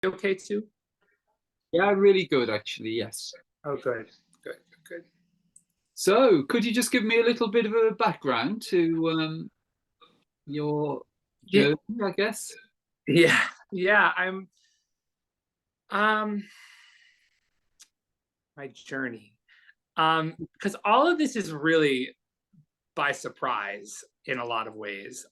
okay too? Yeah, really good, actually. Yes. Oh, good, good, good. So, could you just give me a little bit of a background to your Yeah, journey, I guess? yeah, yeah. Um, my journey. Because all of this is really by surprise in a lot of ways.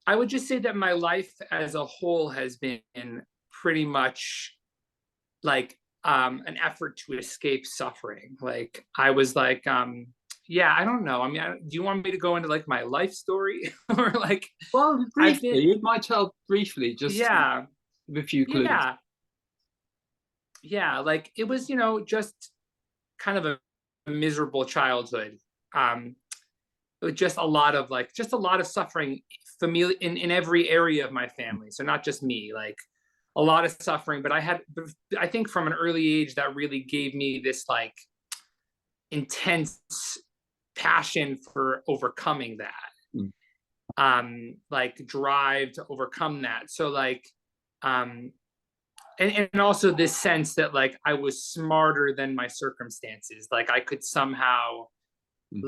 I would just say that my life as a whole has been pretty much like an effort to escape suffering. Like I was like, yeah, I don't know. I mean, do you want me to go into like my life story or like Well, I've been, briefly, it might help briefly, just yeah, with a few clues. yeah, yeah. Like it was, just kind of a miserable childhood. Um, with just a lot of suffering familiar in every area of my family. So not just me, like a lot of suffering. But I think from an early age that really gave me this like intense passion for overcoming that, Mm. like drive to overcome that. So like, um, and also this sense that like I was smarter than my circumstances. Like I could somehow Mm.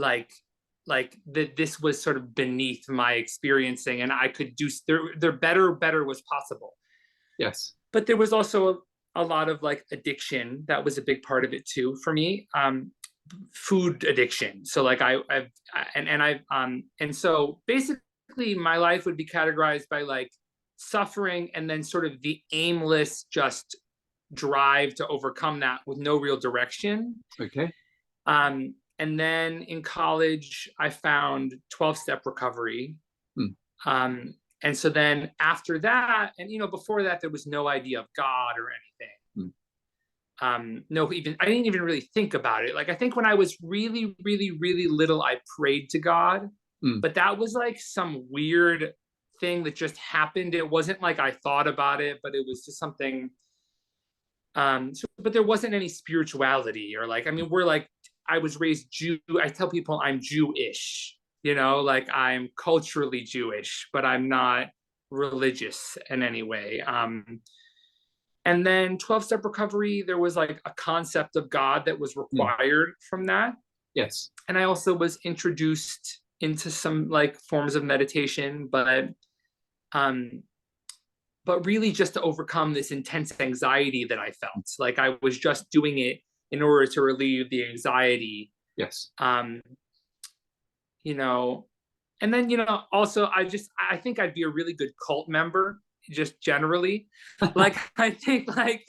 like that this was sort of beneath my experiencing and I could do there better was possible. Yes. But there was also a lot of like addiction that was a big part of it too for me. Food addiction. So like and so basically my life would be categorized by like suffering and then sort of the aimless just drive to overcome that with no real direction. Okay. And then in college, I found 12-step recovery. Mm. And so then after that, and before that, there was no idea of God or anything. No, even I didn't even really think about it. Like I think when I was really, really, really little, I prayed to God, Mm. but that was like some weird thing that just happened. It wasn't like I thought about it, but it was just something. But there wasn't any spirituality or like, I mean, we're like, I was raised Jew. I tell people I'm Jewish, like I'm culturally Jewish, but I'm not religious in any way. And then 12-step recovery, there was like a concept of God that was Mm. required from that. Yes. And I also was introduced into some like forms of meditation, um, but really just to overcome this intense anxiety that I felt. Like I was just doing it in order to relieve the anxiety. Yes. Um, you know, and then, also I think I'd be a really good cult member just generally. Like I think like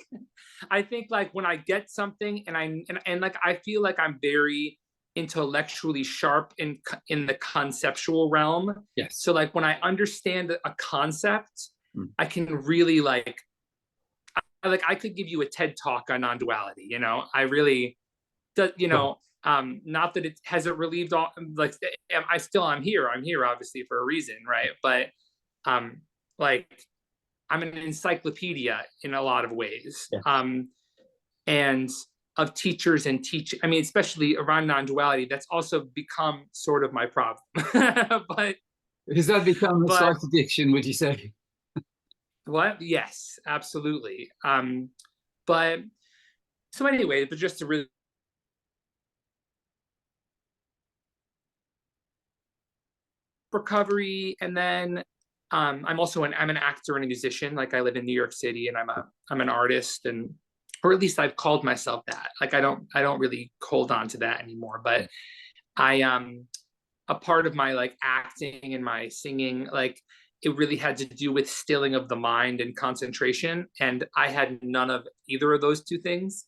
when I get something and like I feel like I'm very intellectually sharp in the conceptual realm. Yes. So like when I understand a concept, Mm. I can really like I could give you a TED talk on non-duality. I really does. Not that it hasn't relieved all. Like I'm here. I'm here obviously for a reason, right? But like I'm an encyclopedia in a lot of ways. Yes. And of teachers and I mean, especially around non-duality, that's also become sort of my problem. but Has that become a but slight addiction, would you say? what? Yes, absolutely. But so anyway, but just to really recovery, and then I'm an actor and a musician. Like I live in New York City, and I'm an artist, and or at least I've called myself that. Like I don't really hold on to that anymore. But I a part of my like acting and my singing, like it really had to do with stilling of the mind and concentration, and I had none of either of those two things.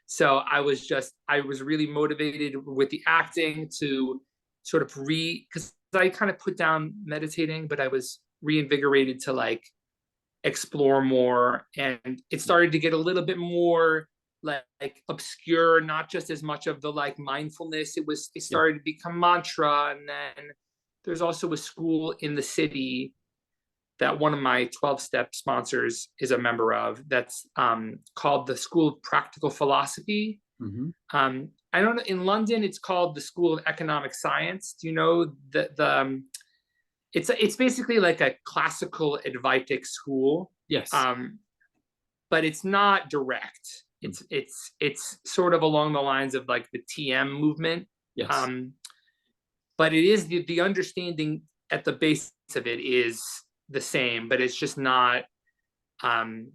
So I was really motivated with the acting to sort of because I kind of put down meditating, but I was reinvigorated to like explore more, and it started to get a little bit more like obscure, not just as much of the like mindfulness. It Yeah. started to become mantra, and then there's also a school in the city that one of my 12-step sponsors is a member of, that's called the School of Practical Philosophy. Mm-hmm. I don't know, in London it's called the School of Economic Science. Do you know the it's basically like a classical Advaitic school, Yes. but it's not direct. It's sort of along the lines of like the TM movement. Yes. Um, but it is the understanding at the base of it is the same, but it's just not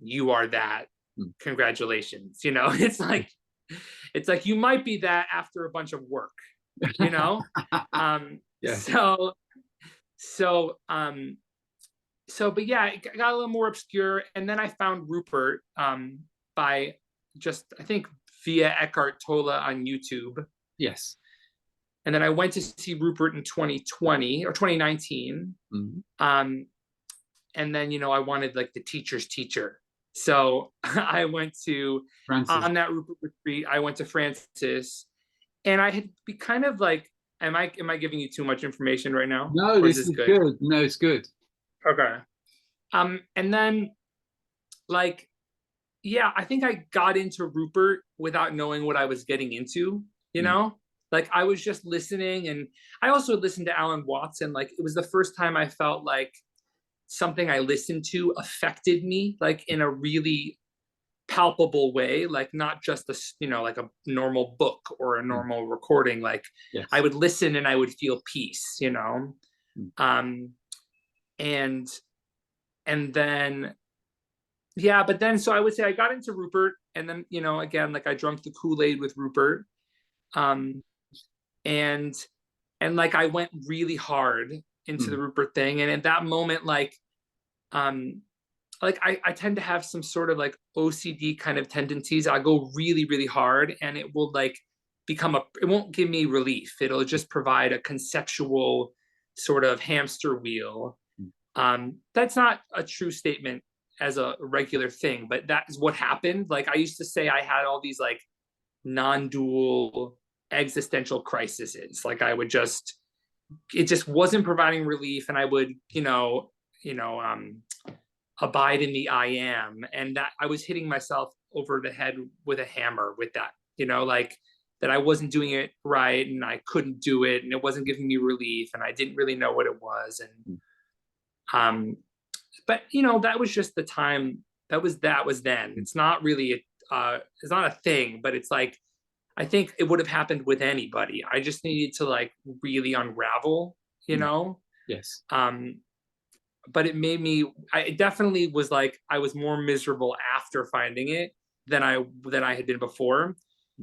you are that. Congratulations. You know, it's like you might be that after a bunch of work, you know? Yeah. So but yeah, it got a little more obscure. And then I found Rupert by just, I think, via Eckhart Tolle on YouTube. Yes. And then I went to see Rupert in 2020 or 2019. And then, you know, I wanted like the teacher's teacher. So I went to, Francis. on that Rupert retreat, I went to Francis, and I had be kind of like, am I giving you too much information right now? No, Or this is good? good. No, it's good. Okay. And then like, yeah, I think I got into Rupert without knowing what I was getting into, you know? Like I was just listening, and I also listened to Alan Watts, and like it was the first time I felt like something I listened to affected me like in a really palpable way, like not just a, you know, like a normal book or a normal recording. Like Yes. I would listen and I would feel peace, you know. And then yeah, but then so I would say I got into Rupert, and then, you know, again, like I drank the Kool-Aid with Rupert. And like I went really hard into the Rupert thing. And at that moment, like I tend to have some sort of like OCD kind of tendencies. I go really, really hard, and it will like become it won't give me relief. It'll just provide a conceptual sort of hamster wheel. That's not a true statement as a regular thing, but that is what happened. Like I used to say I had all these like non-dual existential crises. Like I would just, it just wasn't providing relief, and I would, abide in the I am, and that I was hitting myself over the head with a hammer with that, like that I wasn't doing it right, and I couldn't do it, and it wasn't giving me relief, and I didn't really know what it was. And but that was just the time. That was then. It's not really it's not a thing, but it's like I think it would have happened with anybody. I just needed to like really unravel, Yes. But it made me, it definitely was like I was more miserable after finding it than I had been before.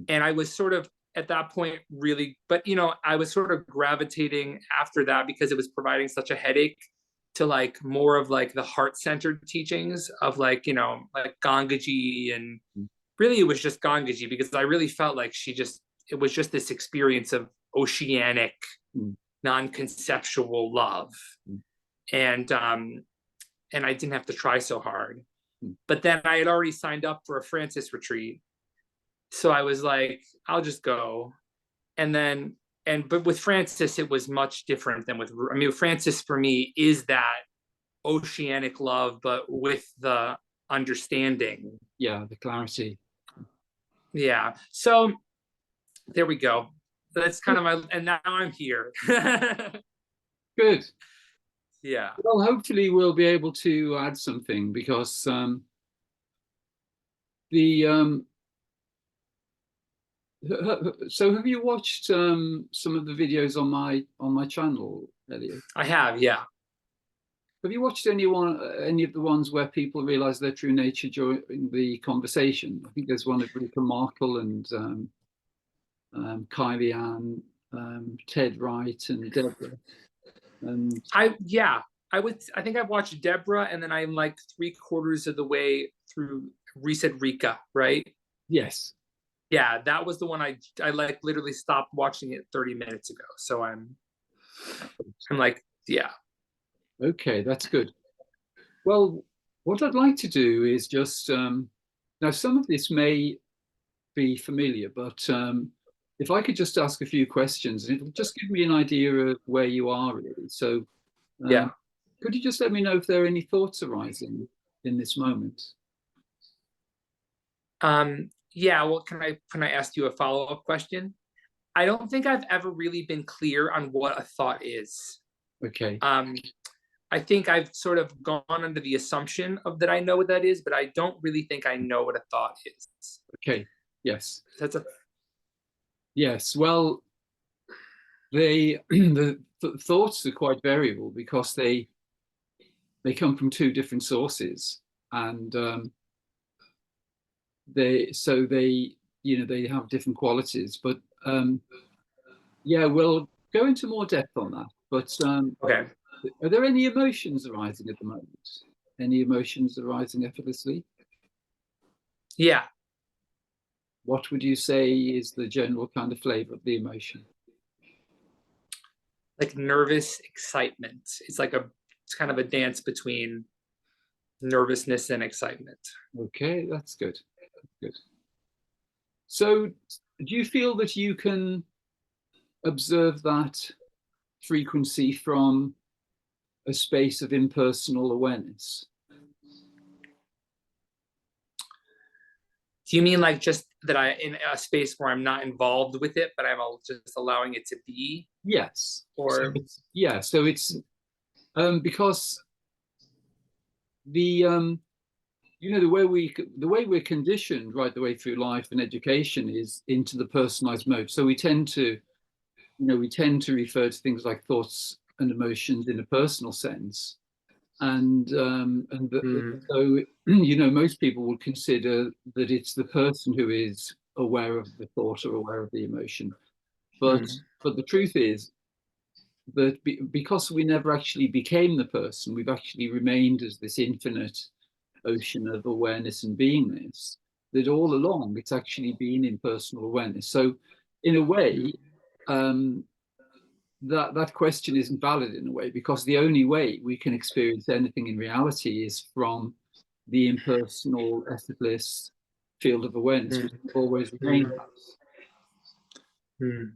And I was sort of at that point really, but I was sort of gravitating after that because it was providing such a headache to like more of like the heart-centered teachings of like, like Gangaji. And really it was just Gangaji, because I really felt like it was just this experience of oceanic, non-conceptual love. And I didn't have to try so hard. But then I had already signed up for a Francis retreat, so I was like, I'll just go. But with Francis, it was much different than with, I mean, Francis for me is that oceanic love, but with the understanding. Yeah, the clarity. Yeah. So there we go. That's kind of and now I'm here. Good. Yeah. Well, hopefully we'll be able to add something, because so have you watched some of the videos on my channel, Elliot? I have, yeah. Have you watched any of the ones where people realize their true nature during the conversation? I think there's one of Rupert Markle and Kylie Ann, Ted Wright, and Deborah. And I think I've watched Deborah, and then I'm like 3/4 of the way through Reset Rika, right? Yes. Yeah, that was the one I like literally stopped watching it 30 minutes ago. So I'm like, yeah. Okay, that's good. Well, what I'd like to do is just now some of this may be familiar, but if I could just ask a few questions, and it'll just give me an idea of where you are really. So Yeah. Could you just let me know if there are any thoughts arising in this moment? Yeah, well, can I ask you a follow-up question? I don't think I've ever really been clear on what a thought is. Okay. I think I've sort of gone under the assumption of that I know what that is, but I don't really think I know what a thought is. Okay. Yes. That's a Yes. Well, the thoughts are quite variable because they come from two different sources, and they they have different qualities. But yeah, we'll go into more depth on that. But okay. are there any emotions arising at the moment? Any emotions arising effortlessly? Yeah, What would you say is the general kind of flavor of the emotion? like nervous excitement. It's kind of a dance between nervousness and excitement. Okay, that's good. Good. So, do you feel that you can observe that frequency from a space of impersonal awareness? Do you mean like just that I in a space where I'm not involved with it, but just allowing it to be? Yes. So Or yeah, so it's because the the way we're conditioned right the way through life and education is into the personalized mode. So we tend to refer to things like thoughts and emotions in a personal sense, mm, so most people would consider that it's the person who is aware of the thought or aware of the emotion, but mm, the truth is that because we never actually became the person, we've actually remained as this infinite ocean of awareness and beingness, that all along it's actually been in personal awareness. So in a way, mm, um, that question isn't valid in a way, because the only way we can experience anything in reality is from the impersonal, effortless field of awareness, which mm, always remains. mm, mm.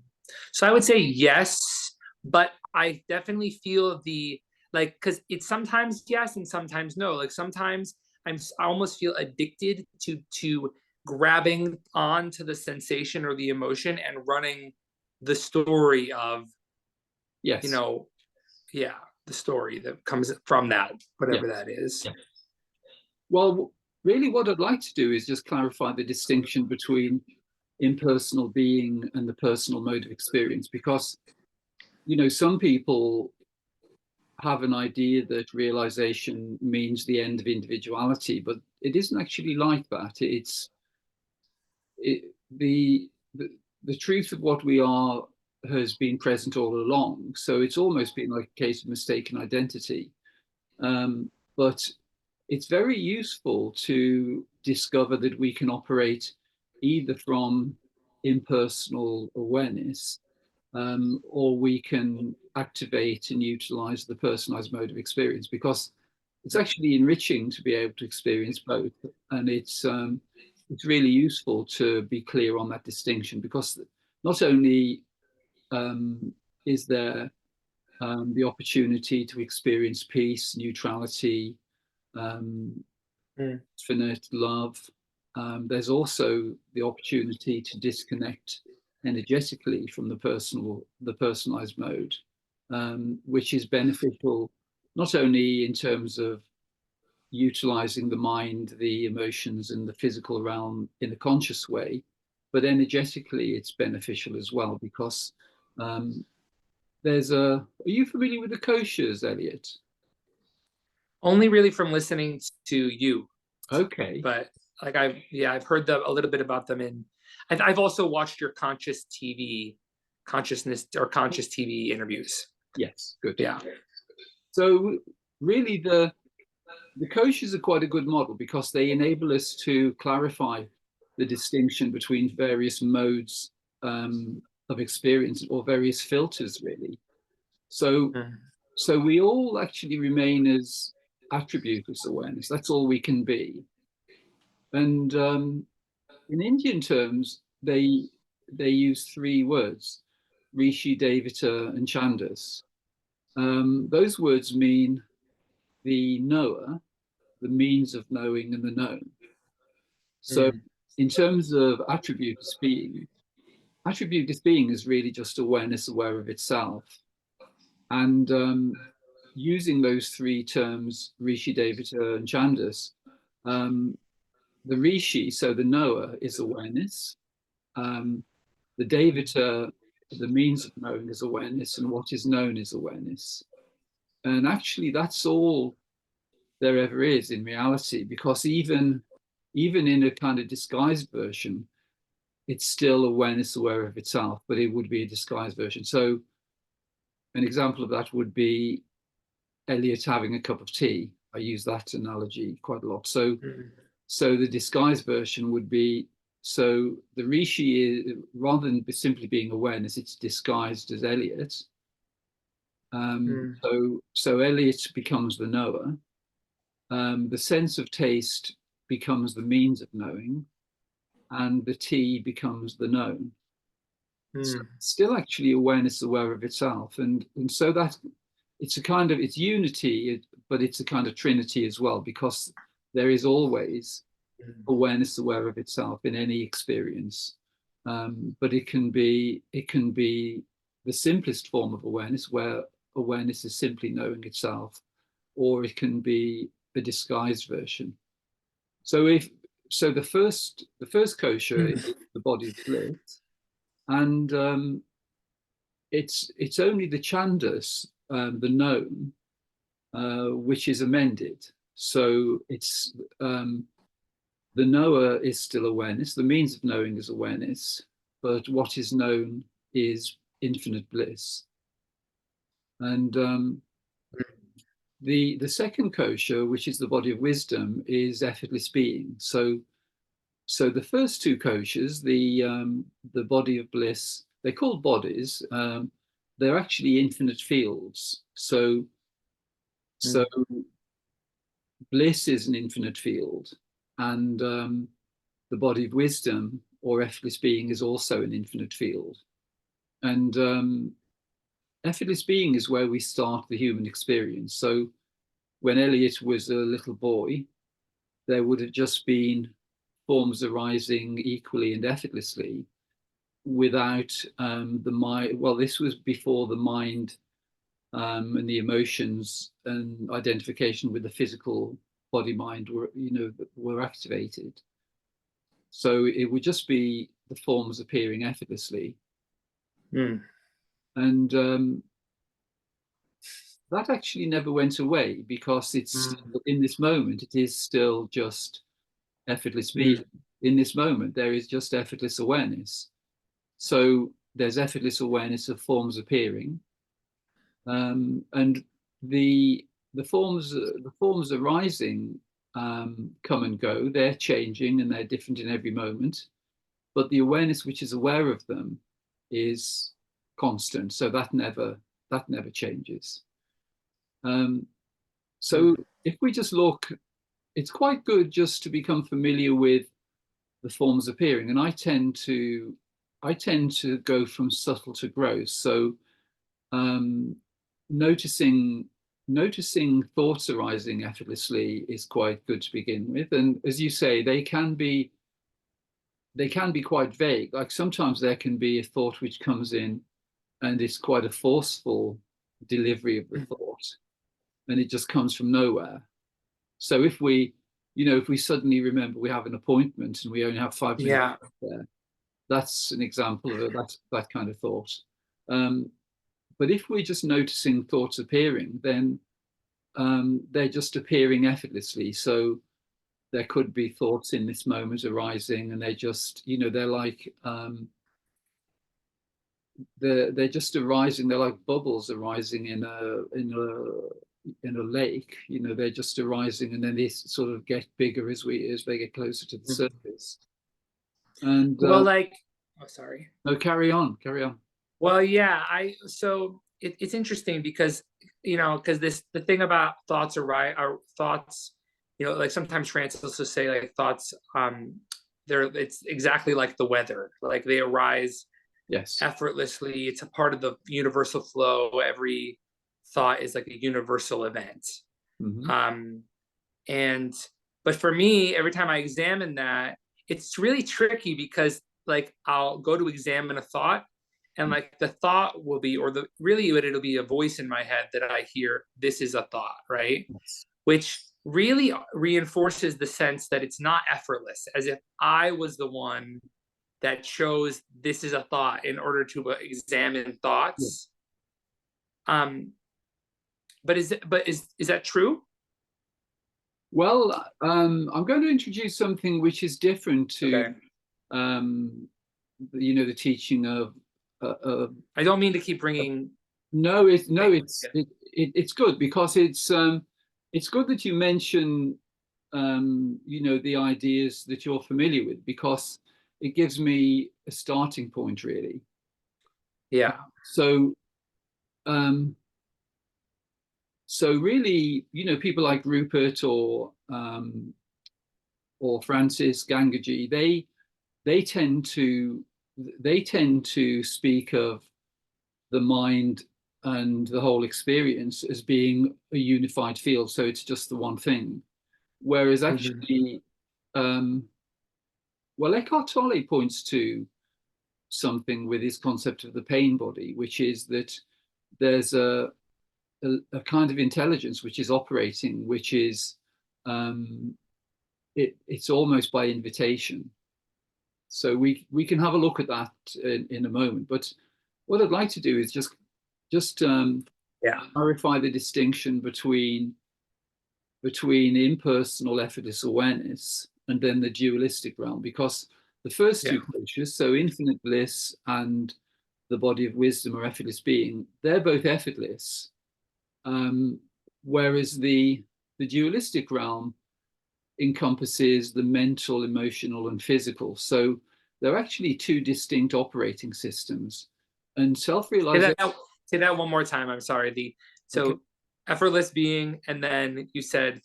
So I would say yes, but I definitely feel the like because it's sometimes yes and sometimes no. Like sometimes I almost feel addicted to grabbing onto the sensation or the emotion and running the story of, you Yes. know, yeah, the story that comes from that, Yeah. whatever that is. Well, really, what I'd like to do is just clarify the distinction between impersonal being and the personal mode of experience, because some people have an idea that realization means the end of individuality, but it isn't actually like that. It, the truth of what we are has been present all along. So it's almost been like a case of mistaken identity. But it's very useful to discover that we can operate either from impersonal awareness, or we can activate and utilize the personalized mode of experience, because it's actually enriching to be able to experience both, and it's really useful to be clear on that distinction, because not only um, is there the opportunity to experience peace, neutrality, um, Mm, infinite love. There's also the opportunity to disconnect energetically from the personalized mode, which is beneficial not only in terms of utilizing the mind, the emotions, and the physical realm in a conscious way, but energetically it's beneficial as well, because um, there's a. Are you familiar with the koshas, Elliot? only really from listening to you, Okay. but like I've heard a little bit about them I've also watched your consciousness or conscious TV interviews. Yes. Good. Yeah. So really, the coaches are quite a good model, because they enable us to clarify the distinction between various modes of experience, or various filters, really. So, Mm, so we all actually remain as attributeless awareness. That's all we can be. And in Indian terms, they use three words: Rishi, Devata, and Chandas. Those words mean the knower, the means of knowing, and the known. So, mm, in terms of attributeless being is really just awareness aware of itself. And using those three terms, Rishi, Devata, and Chandas, um, the Rishi, so the knower, is awareness. The Devata, the means of knowing, is awareness, and what is known is awareness. And actually, that's all there ever is in reality, because even in a kind of disguised version, it's still awareness aware of itself, but it would be a disguised version. So an example of that would be Elliot having a cup of tea. I use that analogy quite a lot. So the disguised version would be, so the Rishi is, rather than simply being awareness, it's disguised as Elliot. So Elliot becomes the knower. The sense of taste becomes the means of knowing, and the tea becomes the known. So it's still actually awareness aware of itself, and so that it's a kind of, it's unity, but it's a kind of trinity as well, because there is always awareness aware of itself in any experience. But it can be the simplest form of awareness, where awareness is simply knowing itself, or it can be a disguised version. So the first kosher is the body of bliss, and it's only the chandas, the known, which is amended. So it's the knower is still awareness, the means of knowing is awareness, but what is known is infinite bliss. And the second kosher, which is the body of wisdom, is effortless being. So the first two koshers, the body of bliss, they're called bodies. They're actually infinite fields. So bliss is an infinite field, and the body of wisdom, or effortless being, is also an infinite field. And effortless being is where we start the human experience. So when Elliot was a little boy, there would have just been forms arising equally and effortlessly without the mind. Well, this was before the mind and the emotions and identification with the physical body mind were activated. So it would just be the forms appearing effortlessly. And that actually never went away, because it's in this moment, it is still just effortless being. In this moment, there is just effortless awareness. So there's effortless awareness of forms appearing, and the forms arising come and go. They're changing and they're different in every moment, but the awareness which is aware of them is constant. So that never changes. So if we just look, it's quite good just to become familiar with the forms appearing, and I tend to go from subtle to gross. So noticing thoughts arising effortlessly is quite good to begin with. And as you say, they can be quite vague. Like sometimes there can be a thought which comes in and it's quite a forceful delivery of the thought, and it just comes from nowhere. So if we suddenly remember we have an appointment and we only have 5 minutes there, that's an example of that kind of thought. But if we're just noticing thoughts appearing, then they're just appearing effortlessly. So there could be thoughts in this moment arising, and they're just, they're like they're just arising. They're like bubbles arising in a lake. They're just arising, and then they sort of get bigger as they get closer to the surface. And well, sorry. No, carry on. Well, yeah, so it's interesting because because the thing about thoughts are thoughts, like sometimes Francis will say like thoughts, it's exactly like the weather, like they arise effortlessly. It's a part of the universal flow. Every thought is like a universal event. But for me, every time I examine that, it's really tricky because like I'll go to examine a thought and like the thought will be, or the really it'll be a voice in my head that I hear, this is a thought, right? Yes. Which really reinforces the sense that it's not effortless, as if I was the one that chose this is a thought in order to examine Yeah. thoughts. But is that true? Well, I'm going to introduce something which is different to, Okay. the teaching of. I don't mean to keep bringing No, things. it's good because it's good that you mention the ideas that you're familiar with, because it gives me a starting point, really. Yeah. So um, so really, people like Rupert or Francis Gangaji, they tend to they tend to speak of the mind and the whole experience as being a unified field. So it's just the one thing. Whereas Mhm. actually, um, well, Eckhart Tolle points to something with his concept of the pain body, which is that there's a kind of intelligence which is operating, which is um, it's almost by invitation. So we can have a look at that in a moment. But what I'd like to do is just Yeah. clarify the distinction between impersonal effortless awareness and then the dualistic realm, because the first Yeah. two koshas, so infinite bliss and the body of wisdom or effortless being, they're both effortless, um, whereas the dualistic realm encompasses the mental, emotional, and physical. So they're actually two distinct operating systems. And Say self-realization. that say that one more time. I'm sorry. Okay. So effortless being, and then you said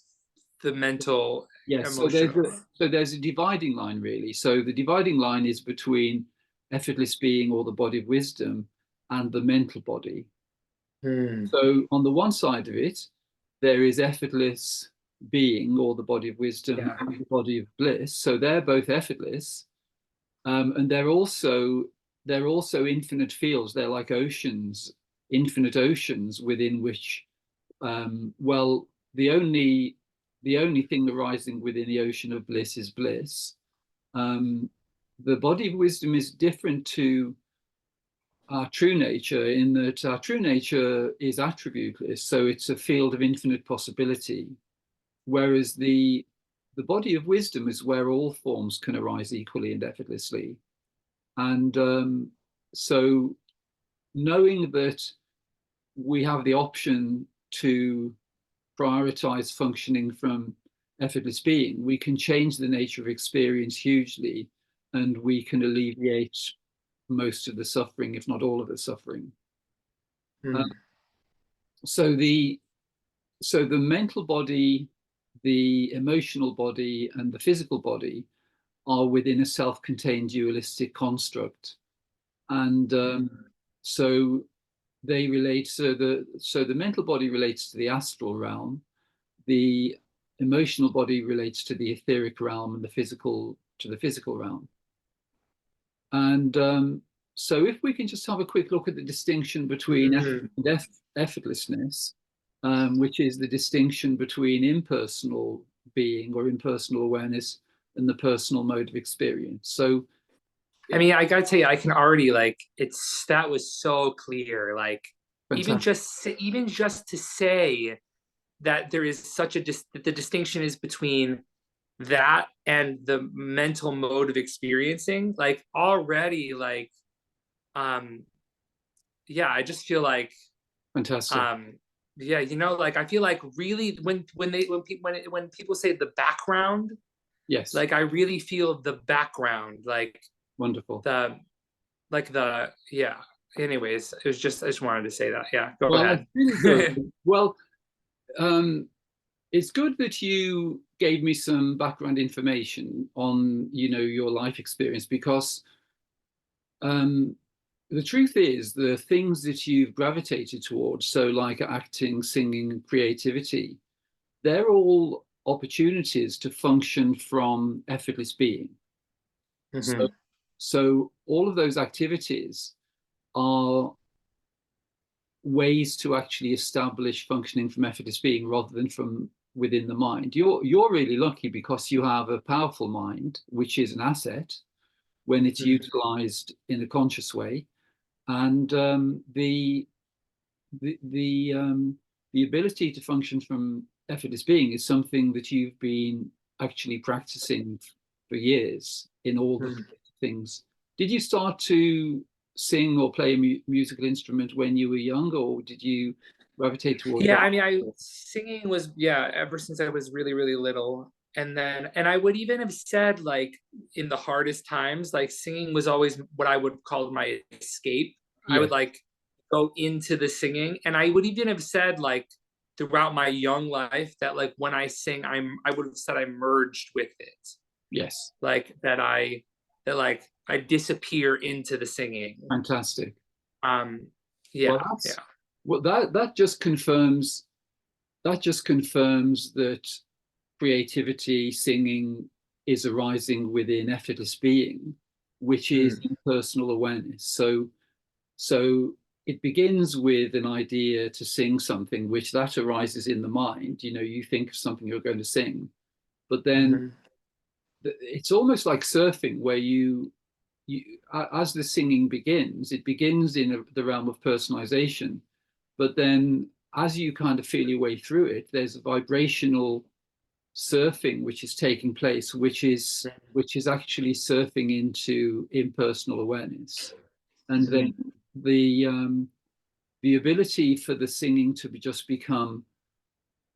the mental, Yes. So emotional. there's a dividing line, really. So the dividing line is between effortless being or the body of wisdom and the mental body. Hmm. So on the one side of it, there is effortless being or the body of wisdom Yeah. and the body of bliss. So they're both effortless, and they're also infinite fields. They're like oceans, infinite oceans within which, well, the only thing arising within the ocean of bliss is bliss. Um, the body of wisdom is different to our true nature in that our true nature is attributeless, so it's a field of infinite possibility. Whereas the body of wisdom is where all forms can arise equally and effortlessly. And so, knowing that we have the option to prioritize functioning from effortless being, we can change the nature of experience hugely, and we can alleviate most of the suffering, if not all of the suffering. Uh, Hmm. so the mental body, the emotional body, and the physical body are within a self-contained dualistic construct, and so they relate. So the mental body relates to the astral realm, the emotional body relates to the etheric realm, and the physical to the physical realm. And so, if we can just have a quick look at the distinction between effort Hmm. and effortlessness, which is the distinction between impersonal being or impersonal awareness and the personal mode of experience. So, I mean, I gotta tell you, I can already like it's that was so clear. Like fantastic. even just to say that there is such that the distinction is between that and the mental mode of experiencing, like already like um yeah, I just feel like Fantastic. um yeah, like I feel like really when people say the background, Yes. like I really feel the background, like Wonderful. the yeah. Anyways, it was just I just wanted to say that. Yeah, go Well, that's ahead. really good. Well, um, it's good that you gave me some background information on, your life experience, because um, the truth is the things that you've gravitated towards, so like acting, singing, creativity, they're all opportunities to function from effortless being. So, Hmm. so all of those activities are ways to actually establish functioning from effortless being rather than from within the mind. You're really lucky because you have a powerful mind, which is an asset when it's Mm. utilized in a conscious way, and the the um, the ability to function from effortless being is something that you've been actually practicing for years in all the Mm. things. Did you start to sing or play a musical instrument when you were young, or did you gravitate towards Yeah, I art? mean, I singing was, yeah, ever since I was really, really little. And I would even have said, like, in the hardest times, like, singing was always what I would call my escape. I Yeah, would, like, go into the singing, and I would even have said, like, throughout my young life, that, like, when I sing, I would have said I merged with it, yes, like, that I disappear into the singing. fantastic. Um, Well, yeah, that's yeah. well that just confirms that creativity, singing is arising within effortless being, which is Mm. impersonal awareness. So it begins with an idea to sing something, which that arises in the mind. You think of something you're going to sing, but then Mhm. it's almost like surfing, where as the singing begins, it begins in the realm of personalization, but then as you kind of feel your way through it, there's a vibrational surfing which is taking place, which is actually surfing into impersonal awareness. And then Mhm. the ability for the singing to just become,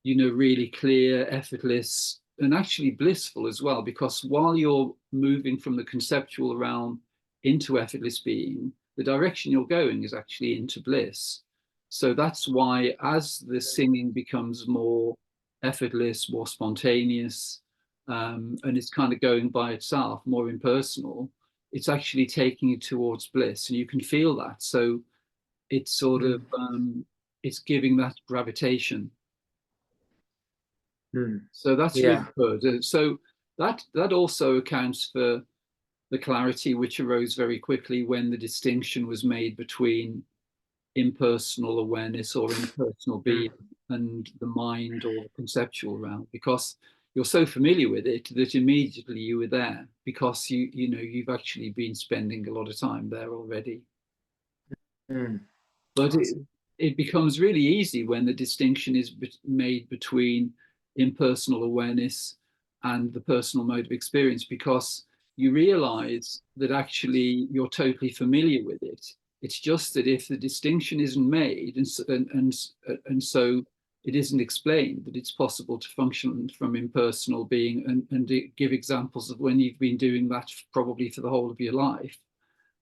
really clear, effortless, and actually blissful as well, because while you're moving from the conceptual realm into effortless being, the direction you're going is actually into bliss. So that's why, as the singing becomes more effortless, more spontaneous, and it's kind of going by itself, more impersonal, it's actually taking you towards bliss, and you can feel that. So it's sort of Mm. it's giving that gravitation. Mm. So that's really Yeah. good. So that also accounts for the clarity which arose very quickly when the distinction was made between impersonal awareness or impersonal being Mm. and the mind or conceptual realm, because you're so familiar with it that immediately you were there, because you've actually been spending a lot of time there already. Mm. But it, Awesome. it becomes really easy when the distinction is made between impersonal awareness and the personal mode of experience, because you realize that actually you're totally familiar with it. It's just that if the distinction isn't made, and so it isn't explained that it's possible to function from impersonal being, and give examples of when you've been doing that probably for the whole of your life,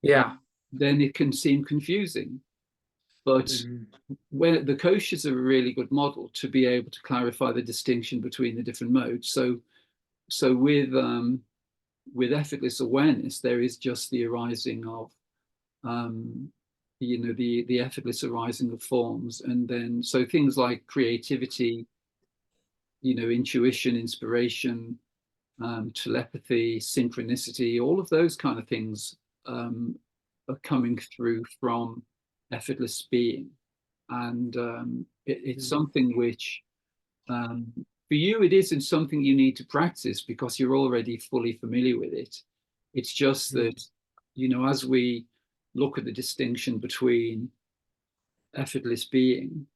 uh, Yeah. then it can seem confusing. But Mhm. when the koshas are a really good model to be able to clarify the distinction between the different modes. So with effortless awareness, there is just the arising of um, the effortless arising of forms, and then so things like creativity, intuition, inspiration, telepathy, synchronicity, all of those kind of things um, are coming through from effortless being. And it's Mm. something which, um, for you, it isn't something you need to practice because you're already fully familiar with it. It's just Mm. that, as we look at the distinction between effortless being,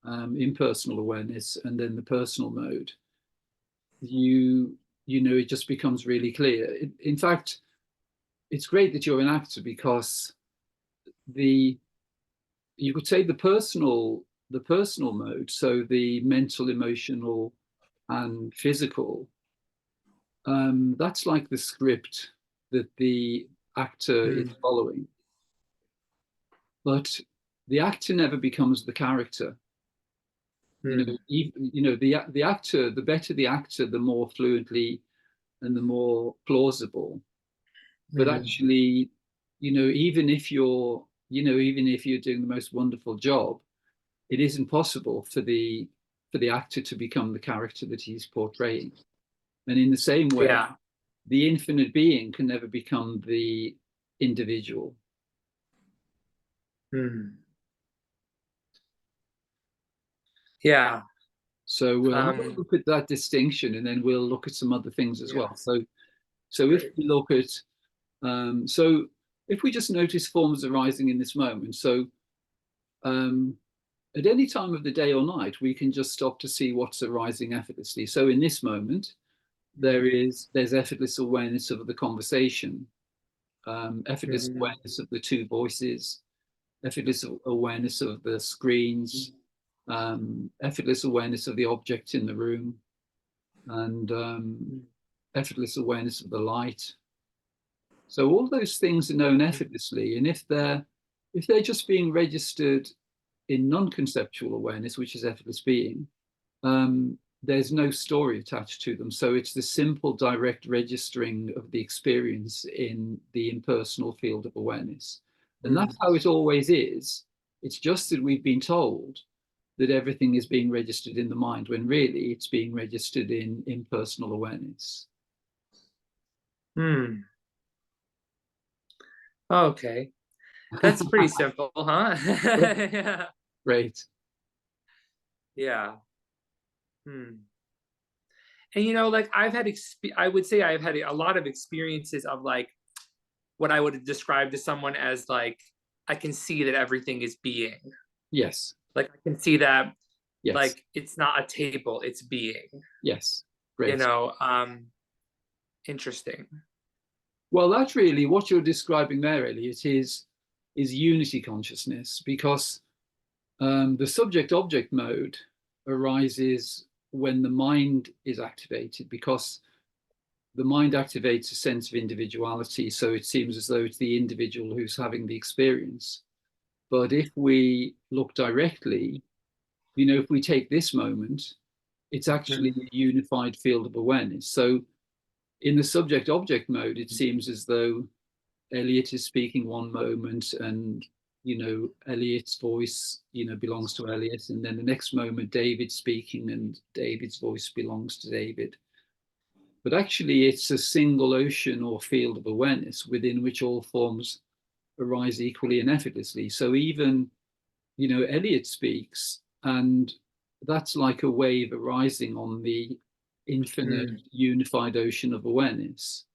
impersonal awareness, and then the personal mode, it just becomes really clear. In fact, it's great that you're an actor, because the you could say the personal mode, so the mental, emotional, and physical, that's like the script that the actor is Mm. following. But the actor never becomes the character. Mm. The actor, the better the actor, the more fluently and the more plausible. But Mm. actually, even if you're doing the most wonderful job, it isn't possible for the actor to become the character that he's portraying. And in the same way, Yeah. the infinite being can never become the individual. Hmm. Yeah. So we'll have a Um, look at that distinction, and then we'll look at some other things as yeah. well. So if Great. we look at, so if we just notice forms arising in this moment, so um, at any time of the day or night, we can just stop to see what's arising effortlessly. So in this moment, there's effortless awareness of the conversation, effortless Mhm. awareness of the two voices, effortless awareness of the screens, effortless awareness of the objects in the room, and effortless awareness of the light. So all those things are known effortlessly, and if they're just being registered in non-conceptual awareness, which is effortless being, there's no story attached to them. So it's the simple, direct registering of the experience in the impersonal field of awareness. And that's how it always is. It's just that we've been told that everything is being registered in the mind, when really it's being registered in impersonal awareness. Hmm. Okay. That's pretty simple, huh? Yeah. Great. Yeah. Hmm. And like I would say I've had a lot of experiences of like what I would describe to someone as like I can see that everything is being. Yes. Like I can see that Yes. like it's not a table, it's being. Yes. You Great. know, interesting. Well, that's really what you're describing there, Elliot, is unity consciousness, because the subject-object mode arises when the mind is activated, because the mind activates a sense of individuality. So it seems as though it's the individual who's having the experience. But if we look directly, if we take this moment, it's actually Mhm. a unified field of awareness. So in the subject-object mode, it seems as though Elliot is speaking one moment, and Elliot's voice belongs to Elliot, and then the next moment David's speaking and David's voice belongs to David. But actually it's a single ocean or field of awareness within which all forms arise equally and effortlessly. So even Elliot speaks, and that's like a wave arising on the infinite Mhm. unified ocean of awareness.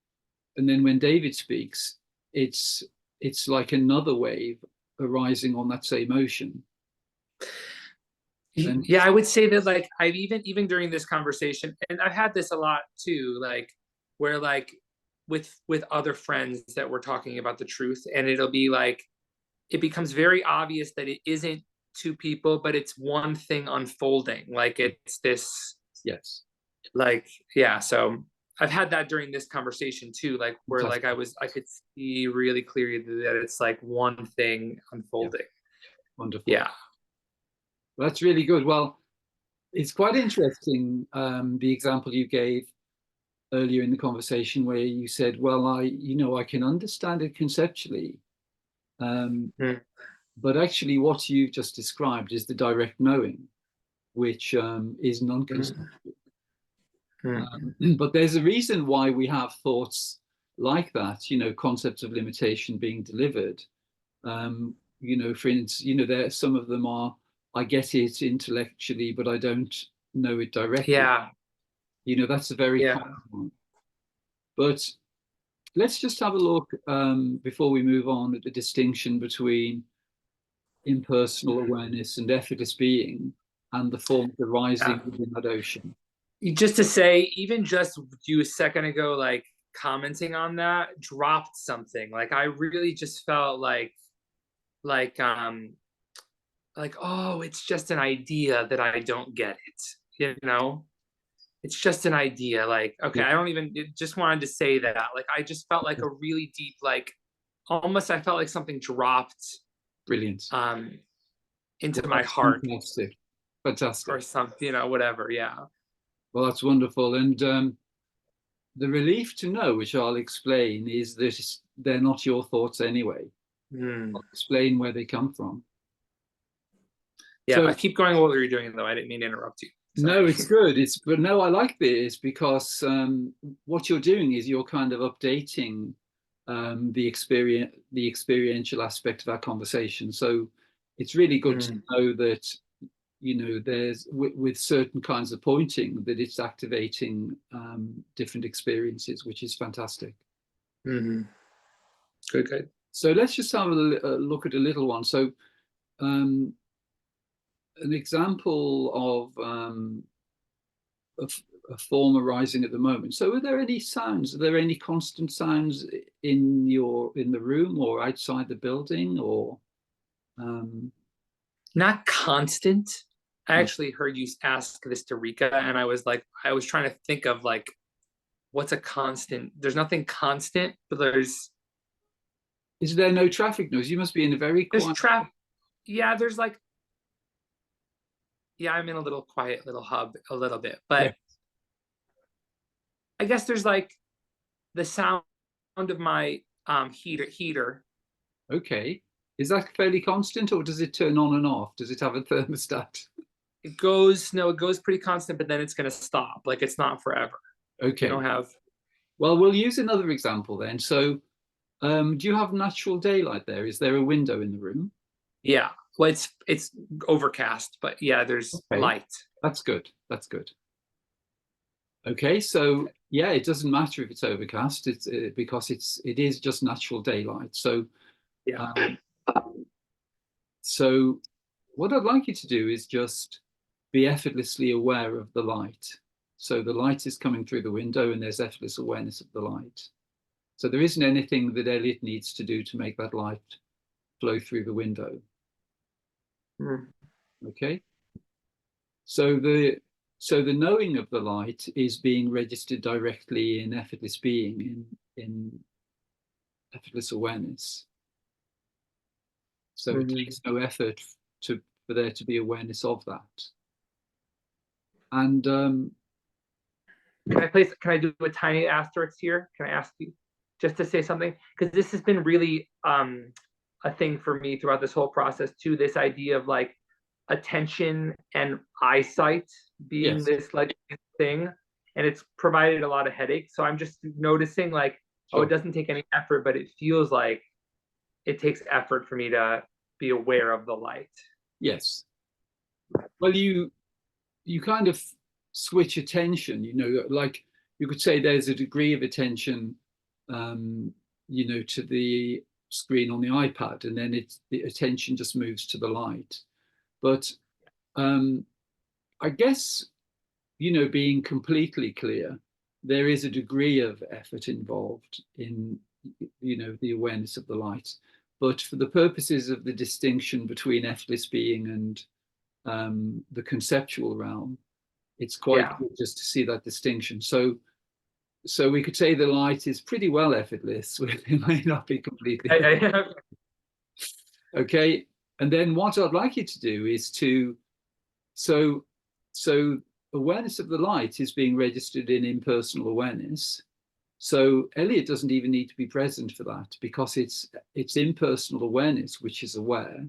And then when David speaks, it's it's like another wave arising on that same ocean. And Yeah, I would say that like I've even during this conversation, and I've had this a lot too, like where like with other friends that we're talking about the truth, and it'll be like it becomes very obvious that it isn't two people, but it's one thing unfolding. Like it's this yes, like yeah. So I've had that during this conversation too, like where like fantastic. I could see really clearly that it's like one thing Yeah, unfolding. wonderful. Yeah. Well, that's really good. Well, it's quite interesting, the example you gave earlier in the conversation where you said, well, I can understand it conceptually, Mm, but actually what you've just described is the direct knowing, which is non-conceptual. mm, mm. But there's a reason why we have thoughts like that, concepts of limitation being delivered. For instance, there some of them are, I get it intellectually, but I don't know it directly. Yeah. That's a very Yeah. common one. But let's just have a look, before we move on, at the distinction between impersonal awareness and effortless being, and the forms Yeah. arising within that ocean. Just to say, even just you a second ago, like commenting on that, dropped something. Like I really just felt like oh, it's just an idea that I don't get it. It's just an idea. Like, okay, Yeah, I don't even just wanted to say that. Like I just felt like a really deep, like almost I felt like something dropped brilliant. um into Well, my that's heart fantastic. or Fantastic. something, whatever. Yeah. Well, that's wonderful. And the relief to know, which I'll explain, is that they're not your thoughts anyway. Hmm. I'll explain where they come from. Yeah, So I keep going what you're doing though. I didn't mean to interrupt you. no, Sorry. it's good. But no, I like this because what you're doing is you're kind of updating the experiential aspect of our conversation. So it's really good to know that, there's with certain kinds of pointing that it's activating different experiences, which is fantastic. Good, good. So let's just have a look at a little one. So an example of a form arising at the moment. So are there any sounds? Are there any constant sounds in the room or outside the building, or Not constant. I actually heard you ask this to Rika, and I was trying to think of like, what's a constant? There's nothing constant, but is there no traffic noise? You must be in a very quiet. traffic. Yeah, I'm in a little quiet little hub a little bit, but Yeah. I guess there's like the sound of my heater. Okay. Is that fairly constant, or does it turn on and off? Does it have a thermostat? It goes pretty constant, but then it's gonna stop. Like, it's not forever. Okay. You don't have. Well, we'll use another example then. So, do you have natural daylight there? Is there a window in the room? Yeah. Well, it's overcast, but yeah, there's light. That's good. That's good. Okay, so yeah, it doesn't matter if it's overcast. It's because it is just natural daylight. So Yeah. So what I'd like you to do is just be effortlessly aware of the light. So the light is coming through the window, and there's effortless awareness of the light. So there isn't anything that Elliot needs to do to make that light flow through the window. Okay. So the knowing of the light is being registered directly in effortless being, in effortless awareness. So it takes no effort for there to be awareness of that. And can I do a tiny asterisk here? Can I ask you just to say something? Because this has been really a thing for me throughout this whole process too, this idea of like attention and eyesight being this like thing, and it's provided a lot of headache. So I'm just noticing like, oh, it doesn't take any effort, but it feels like it takes effort for me to be aware of the light. Yes. Well, you kind of switch attention, like you could say there's a degree of attention, to the screen on the iPad, and then the attention just moves to the light. But I guess, being completely clear, there is a degree of effort involved in, the awareness of the light. But for the purposes of the distinction between effortless being and the conceptual realm, it's quite good just to see that distinction. So we could say the light is pretty well effortless. It may not be completely. Okay. And then what I'd like you to do is so awareness of the light is being registered in impersonal awareness. So Elliot doesn't even need to be present for that, because it's impersonal awareness which is aware.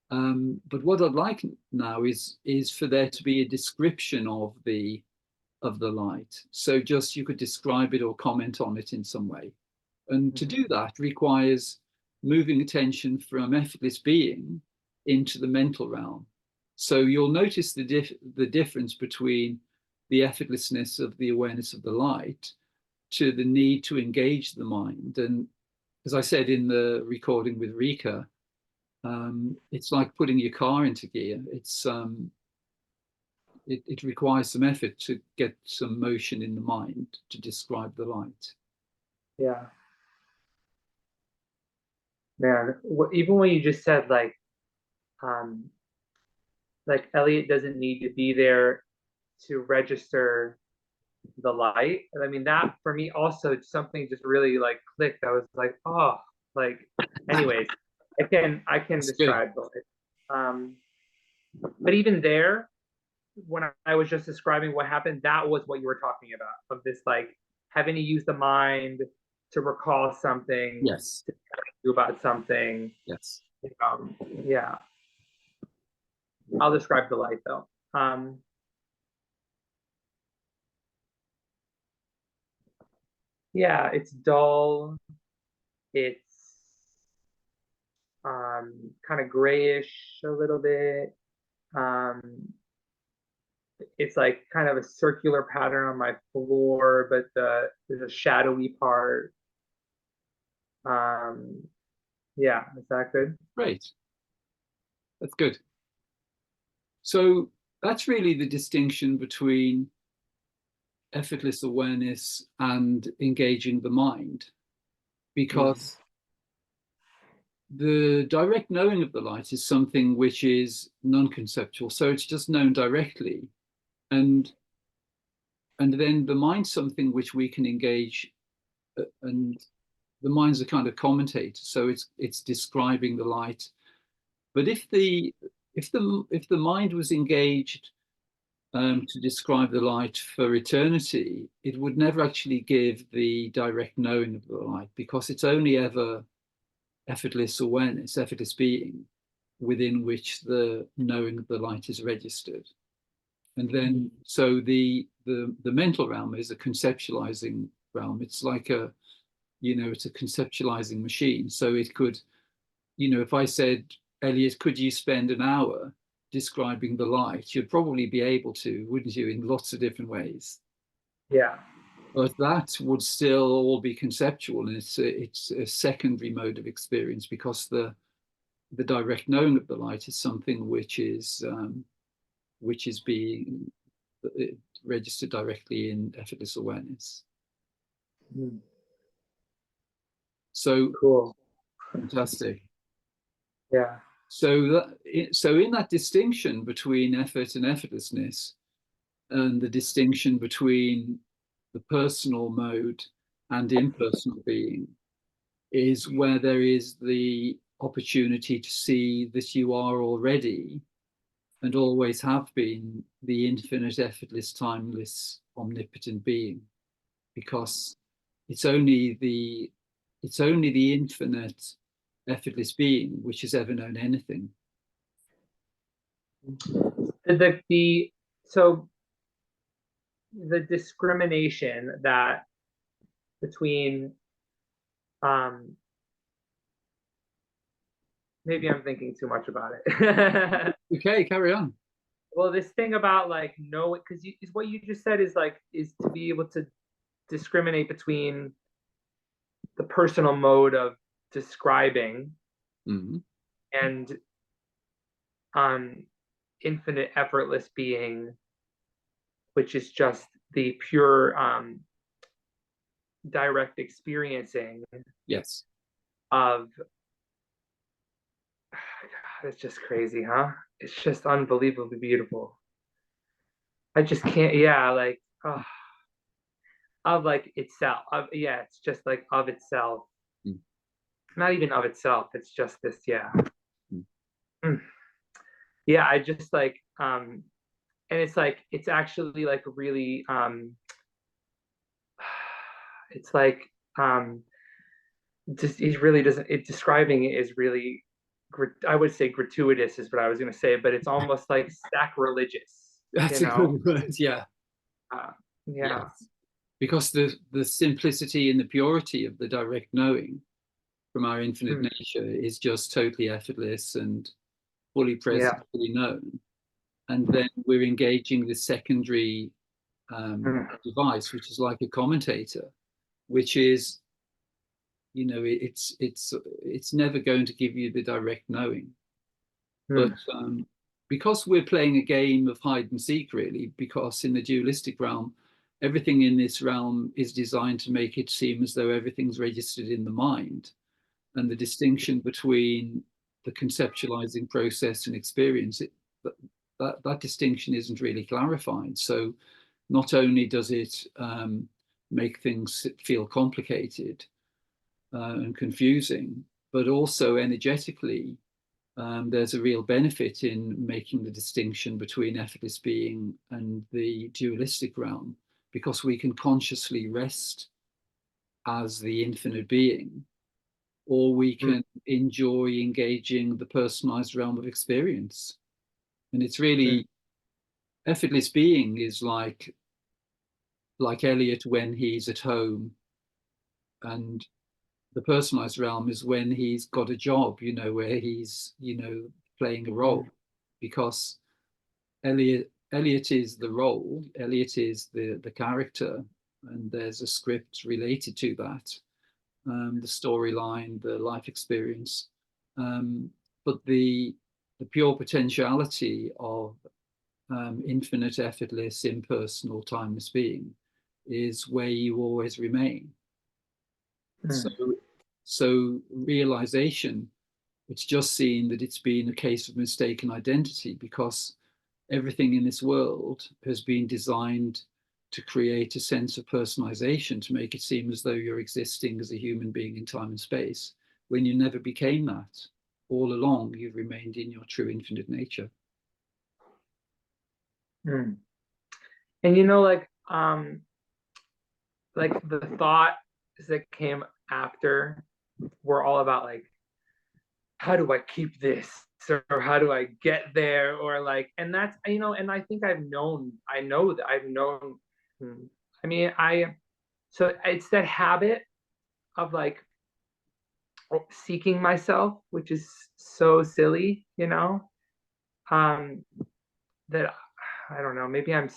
But what I'd like now is for there to be a description of the light. So just you could describe it or comment on it in some way. And to do that requires moving attention from effortless being into the mental realm. So you'll notice the difference between the effortlessness of the awareness of the light to the need to engage the mind. And as I said in the recording with Rika, it's like putting your car into gear. It requires some effort to get some motion in the mind to describe the light. Yeah. Man, even when you just said like Elliot doesn't need to be there to register the light. And I mean, that for me also something just really like clicked. I was like, oh, like, anyways, I can describe the light. But even there, when I was just describing what happened, that was what you were talking about, of this like having to use the mind to recall something, Yes. to do about something. Yes. Yeah. I'll describe the light though. Yeah, it's dull. It's kind of grayish a little bit. Um, it's like kind of a circular pattern on my floor, but there's a shadowy part. Um, yeah, is that good? Great. That's good. So that's really the distinction between effortless awareness and engaging the mind, because the direct knowing of the light is something which is non-conceptual. So it's just known directly. And then the mind's something which we can engage, and the mind's a kind of commentator. So it's describing the light. But if the mind was engaged to describe the light for eternity, it would never actually give the direct knowing of the light, because it's only ever effortless awareness, effortless being, within which the knowing of the light is registered. And then, so the mental realm is a conceptualizing realm. It's like it's a conceptualizing machine. So it could, if I said, Elliot, could you spend an hour describing the light? You'd probably be able to, wouldn't you, in lots of different ways. Yeah. But that would still all be conceptual, and it's a secondary mode of experience, because the direct knowing of the light is something which is being registered directly in effortless awareness. So Cool. fantastic. Yeah. So in that distinction between effort and effortlessness, and the distinction between the personal mode and impersonal being, is where there is the opportunity to see that you are already and always have been the infinite, effortless, timeless, omnipotent being, because it's only the infinite, effortless being which has ever known anything. So the discrimination that between maybe I'm thinking too much about it. Okay, carry on. Well, this thing about like know it, because what you just said is to be able to discriminate between the personal mode of describing and infinite effortless being, which is just the pure direct experiencing Yes. of God, it's just crazy, huh? It's just unbelievably beautiful. I just can't, yeah, like of like itself. Yeah, it's just like of itself. Not even of itself. It's just this, yeah. Yeah, I just like and it's actually like really it's like just it really doesn't it describing it is really I would say gratuitous is what I was going to say, but it's almost like sacrilegious, That's you a know. good word. Yeah. Yeah. Yes. Because the simplicity and the purity of the direct knowing from our infinite nature is just totally effortless and fully present, fully known. And then we're engaging the secondary device, which is like a commentator, which is, it's never going to give you the direct knowing. But because we're playing a game of hide and seek, really, because in the dualistic realm, everything in this realm is designed to make it seem as though everything's registered in the mind. And the distinction between the conceptualizing process and experience, that distinction isn't really clarified. So not only does it make things feel complicated and confusing, but also energetically, there's a real benefit in making the distinction between effortless being and the dualistic realm, because we can consciously rest as the infinite being, or we can enjoy engaging the personalized realm of experience. And it's really effortless being is like Elliot when he's at home and the personalized realm is when he's got a job, where he's, playing a role, because Elliot is the role, Elliot is the character, and there's a script related to that, the storyline, the life experience. But the pure potentiality of infinite, effortless, impersonal, timeless being is where you always remain. So, Mm. so realization, it's just seen that it's been a case of mistaken identity, because everything in this world has been designed to create a sense of personalization, to make it seem as though you're existing as a human being in time and space, when you never became that. All along, you've remained in your true infinite nature. Mm. And like the thoughts that came after were all about like, how do I keep this, or how do I get there, or like, and that's, and I think I know that I've known. I mean, so it's that habit of like seeking myself, which is so silly, that I don't know, maybe I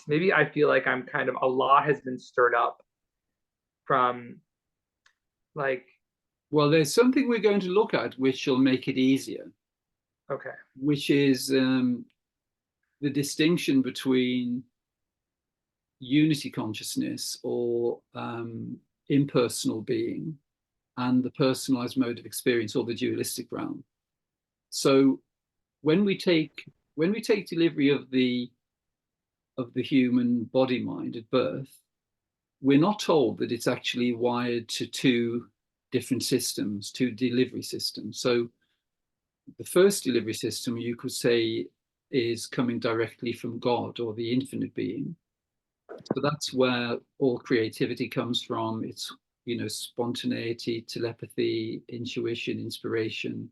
feel like I'm kind of, a lot has been stirred up from like, Well, there's something we're going to look at which will make it easier, okay. which is the distinction between unity consciousness, or impersonal being, and the personalized mode of experience, or the dualistic realm. So when we take delivery of the human body mind at birth, we're not told that it's actually wired to two different systems, two delivery systems. So the first delivery system, you could say, is coming directly from God, or the infinite being. So that's where all creativity comes from. It's, spontaneity, telepathy, intuition, inspiration,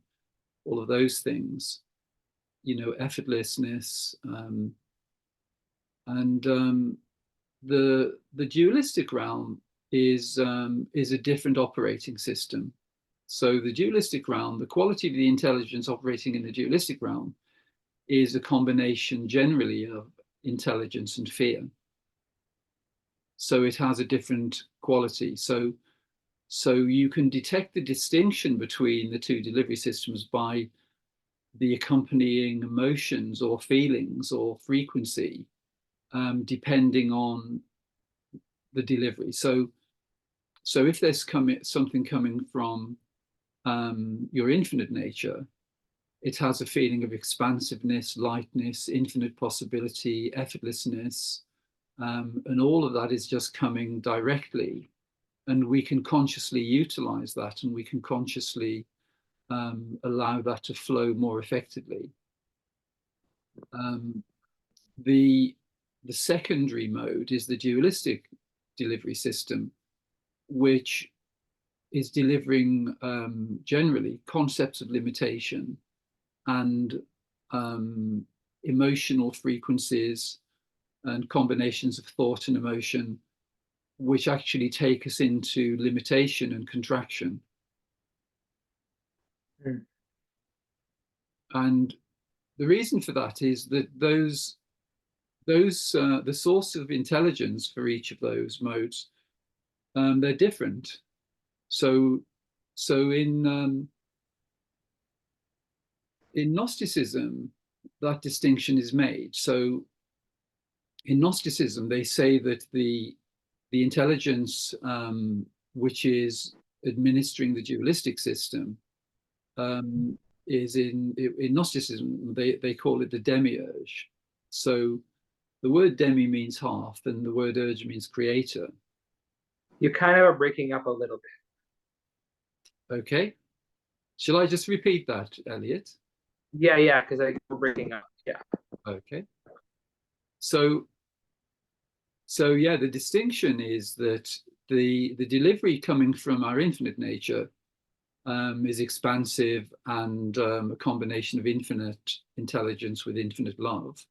all of those things, effortlessness. And the dualistic realm is a different operating system. So the dualistic realm, the quality of the intelligence operating in the dualistic realm, is a combination generally of intelligence and fear. So it has a different quality. So you can detect the distinction between the two delivery systems by the accompanying emotions or feelings or frequency, depending on the delivery. So if there's something coming from your infinite nature, it has a feeling of expansiveness, lightness, infinite possibility, effortlessness, and all of that is just coming directly. And we can consciously utilize that, and we can consciously allow that to flow more effectively. The secondary mode is the dualistic delivery system, which is delivering generally concepts of limitation and emotional frequencies and combinations of thought and emotion, which actually take us into limitation and contraction. Mm. And the reason for that is that the source of intelligence for each of those modes, they're different. So in Gnosticism, that distinction is made. So in Gnosticism, they say that the intelligence which is administering the dualistic system is in Gnosticism, they call it the demiurge. So the word demi means half, and the word urge means creator. You kind of are breaking up a little bit. Okay. Shall I just repeat that, Elliot? Yeah, because we're breaking up. Yeah. Okay. So yeah, the distinction is that the delivery coming from our infinite nature is expansive and a combination of infinite intelligence with infinite love.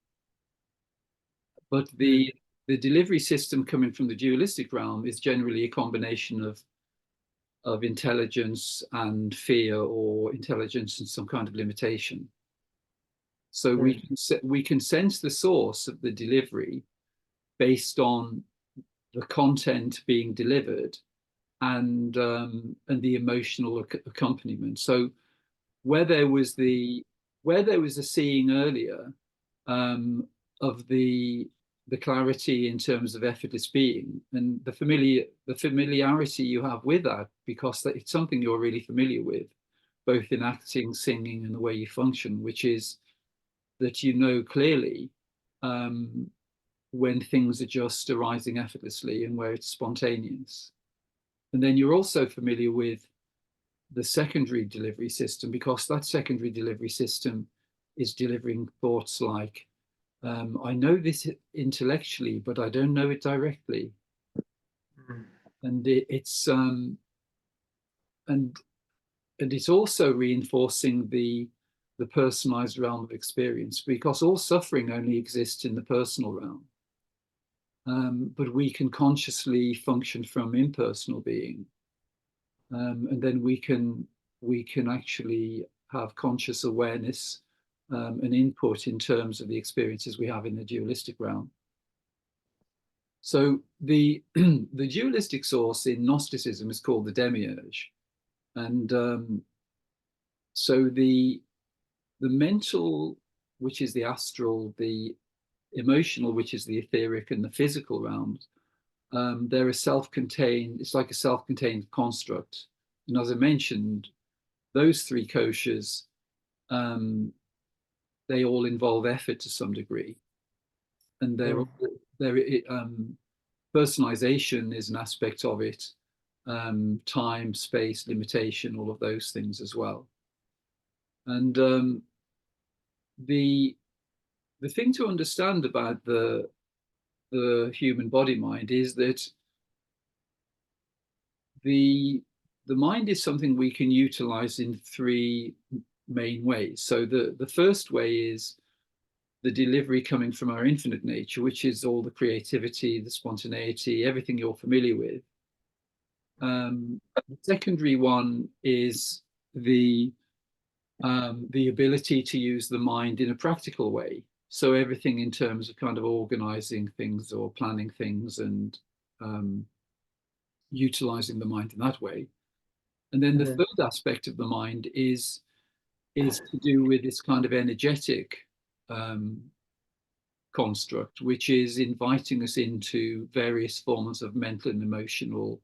But the delivery system coming from the dualistic realm is generally a combination of of intelligence and fear, or intelligence and some kind of limitation. So we can sense the source of the delivery based on the content being delivered and the emotional accompaniment. So where there was a seeing earlier um, of the clarity in terms of effortless being, and the familiarity you have with that, because it's something you're really familiar with, both in acting, singing, and the way you function, which is that you know clearly um, when things are just arising effortlessly and where it's spontaneous. And then you're also familiar with the secondary delivery system, because that secondary delivery system is delivering thoughts like, I know this intellectually, but I don't know it directly. And and it's also reinforcing the personalized realm of experience, because all suffering only exists in the personal realm. But we can consciously function from impersonal being, and then we can actually have conscious awareness and input in terms of the experiences we have in the dualistic realm. So the the dualistic source in Gnosticism is called the demiurge, and so the mental, which is the astral, the emotional, which is the etheric, and the physical realms, they're a self-contained. It's like a self-contained construct. And as I mentioned, those three koshas, they all involve effort to some degree, and personalization is an aspect of it. Time, space, limitation, all of those things as well. And the thing to understand about the human body mind is that the mind is something we can utilize in three main ways. So the first way is the delivery coming from our infinite nature, which is all the creativity, the spontaneity, everything you're familiar with. The secondary one is the ability to use the mind in a practical way. So everything in terms of kind of organizing things or planning things and utilizing the mind in that way. And then the third aspect of the mind is to do with this kind of energetic construct, which is inviting us into various forms of mental and emotional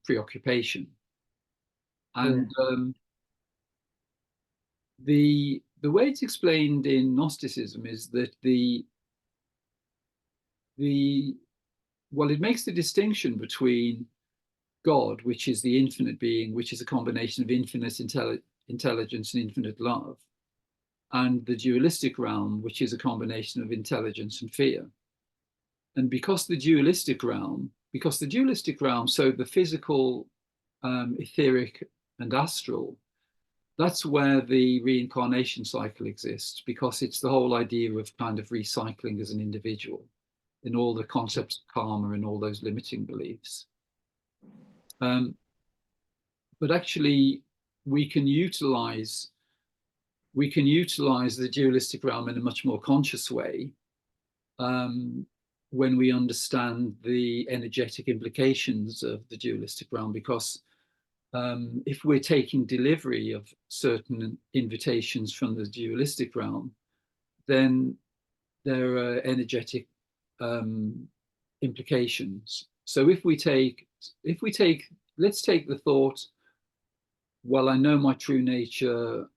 preoccupation. And the way it's explained in Gnosticism is that it makes the distinction between God, which is the infinite being, which is a combination of infinite intelligence and infinite love, and the dualistic realm, which is a combination of intelligence and fear. And because the dualistic realm, so the physical, etheric, and astral, that's where the reincarnation cycle exists, because it's the whole idea of kind of recycling as an individual in all the concepts of karma and all those limiting beliefs. But actually, we can utilize the dualistic realm in a much more conscious way when we understand the energetic implications of the dualistic realm, because if we're taking delivery of certain invitations from the dualistic realm, then there are energetic implications. So let's take the thought, well, I know my true nature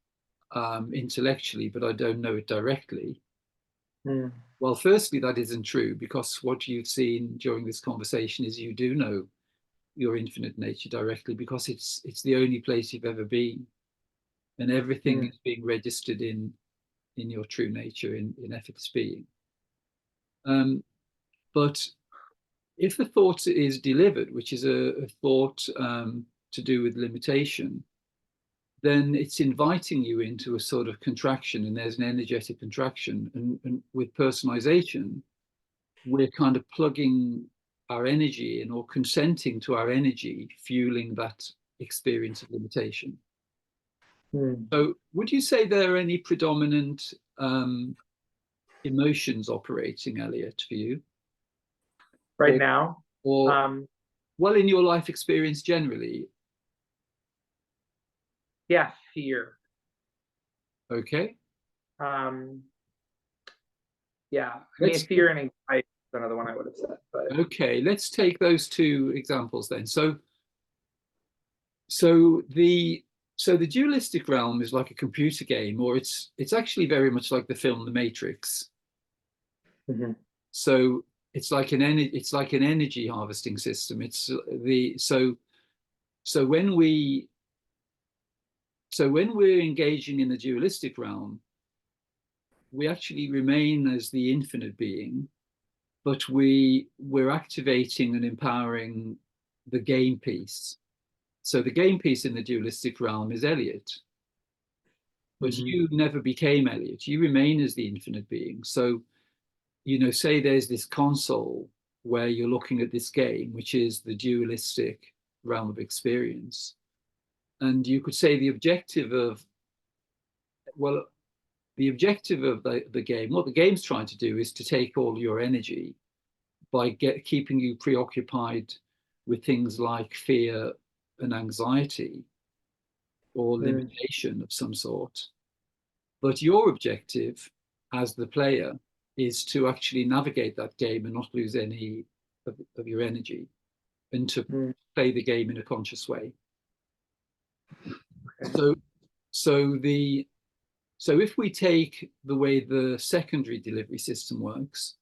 intellectually, but I don't know it directly. Well, firstly, that isn't true, because what you've seen during this conversation is you do know your infinite nature directly, because it's the only place you've ever been, and everything is being registered in your true nature, in effortless being. But if the thought is delivered, which is a thought to do with limitation, then it's inviting you into a sort of contraction, and there's an energetic contraction. And with personalization, we're kind of plugging our energy in, or consenting to our energy fueling that experience of limitation. So would you say there are any predominant emotions operating, Elliot, for you? Right now, Or well, in your life experience generally? yeah, fear. Okay. Yeah, I mean, Let's fear and anxiety is another one I would have said, but okay, let's take those two examples then. So the dualistic realm is like a computer game, or it's actually very much like the film The Matrix. So it's like an energy harvesting system. It's the so when we so when we're engaging in the dualistic realm, we actually remain as the infinite being, but we're activating and empowering the game piece. So the game piece in the dualistic realm is Elliot, but you never became Elliot. You remain as the infinite being. So, say there's this console where you're looking at this game, which is the dualistic realm of experience. And you could say the objective of the game, what the game's trying to do is to take all your energy by keeping you preoccupied with things like fear and anxiety or limitation of some sort. But your objective as the player is to actually navigate that game and not lose any of your energy, and to play the game in a conscious way. Okay. So if we take the way the secondary delivery system works,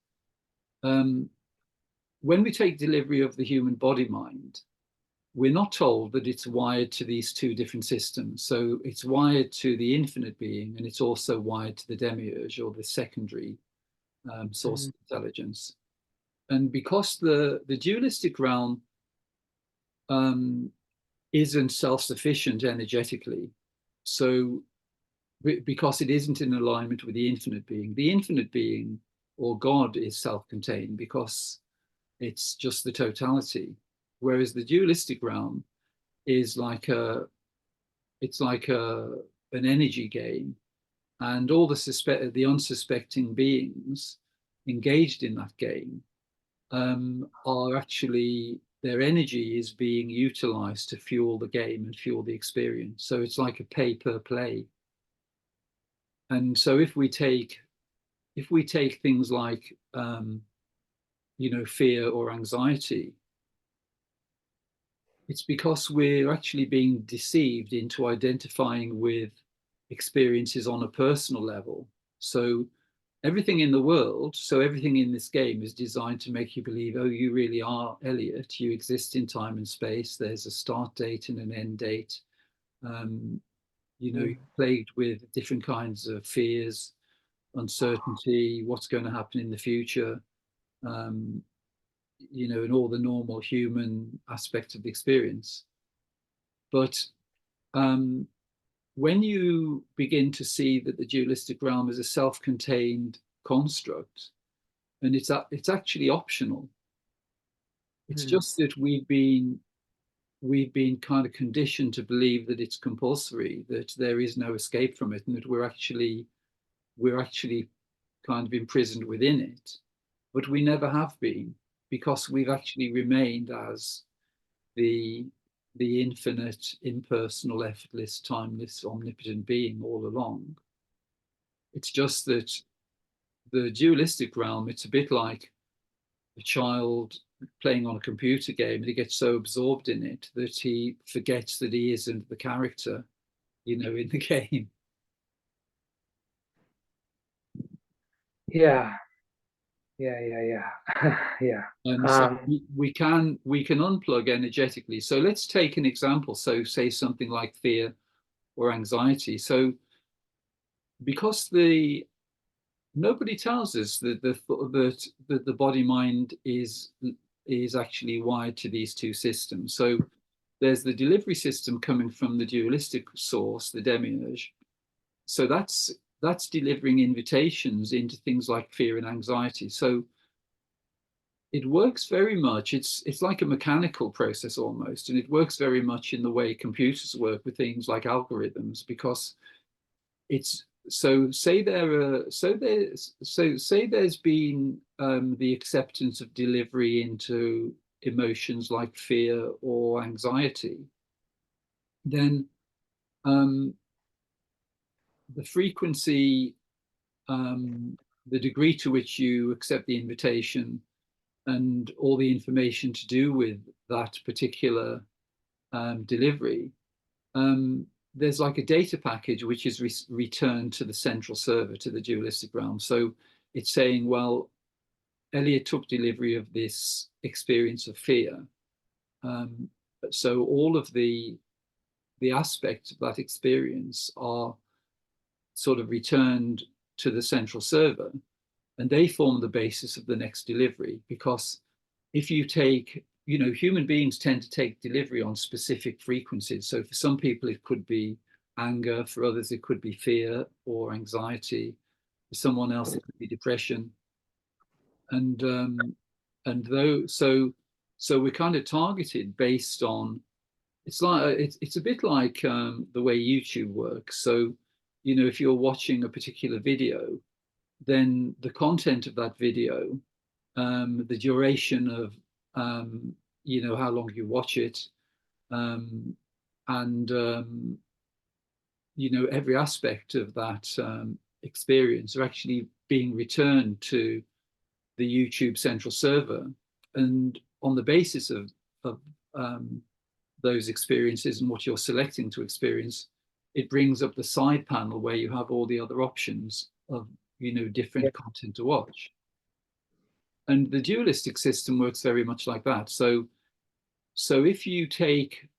when we take delivery of the human body mind, we're not told that it's wired to these two different systems. So it's wired to the infinite being, and it's also wired to the demiurge, or the secondary source of intelligence. And because the dualistic realm isn't self-sufficient energetically, so because it isn't in alignment with the infinite being or God is self-contained because it's just the totality. Whereas the dualistic realm is like an energy game, and all the unsuspecting beings engaged in that game are actually, their energy is being utilized to fuel the game and fuel the experience. So it's like a pay per play. And so if we take things like fear or anxiety, it's because we're actually being deceived into identifying with experiences on a personal level. So everything in the world, so everything in this game is designed to make you believe, oh, you really are Elliot. You exist in time and space. There's a start date and an end date. You're plagued with different kinds of fears, uncertainty, what's going to happen in the future, and all the normal human aspects of the experience. But when you begin to see that the dualistic realm is a self-contained construct, and it's actually optional. It's just that we've been kind of conditioned to believe that it's compulsory, that there is no escape from it, and that we're actually kind of imprisoned within it. But we never have been, because we've actually remained as the infinite, impersonal, effortless, timeless, omnipotent being all along. It's just that the dualistic realm, it's a bit like a child playing on a computer game, and he gets so absorbed in it that he forgets that he isn't the character, in the game. Yeah. And so we can unplug energetically. So let's take an example. So say something like fear or anxiety. So because nobody tells us that the body mind is actually wired to these two systems. So there's the delivery system coming from the dualistic source, the demiurge. So that's delivering invitations into things like fear and anxiety. So it works very much. It's like a mechanical process almost, and it works very much in the way computers work with things like algorithms, because it's so say there are so there's so say there's been the acceptance of delivery into emotions like fear or anxiety, then um, the frequency, the degree to which you accept the invitation and all the information to do with that particular delivery, um, there's like a data package which is returned to the central server, to the dualistic realm. So it's saying, well, Elliot took delivery of this experience of fear. Um, so all of the aspects of that experience are sort of returned to the central server, and they form the basis of the next delivery. Because if you take, human beings tend to take delivery on specific frequencies. So for some people, it could be anger. For others, it could be fear or anxiety. For someone else, it could be depression. And so we're kind of targeted based on. It's like it's a bit like the way YouTube works. So, if you're watching a particular video, then the content of that video, the duration of, how long you watch it, um, and every aspect of that experience are actually being returned to the YouTube central server, and on the basis of those experiences and what you're selecting to experience, it brings up the side panel where you have all the other options of different content to watch. And the dualistic system works very much like that. So if you take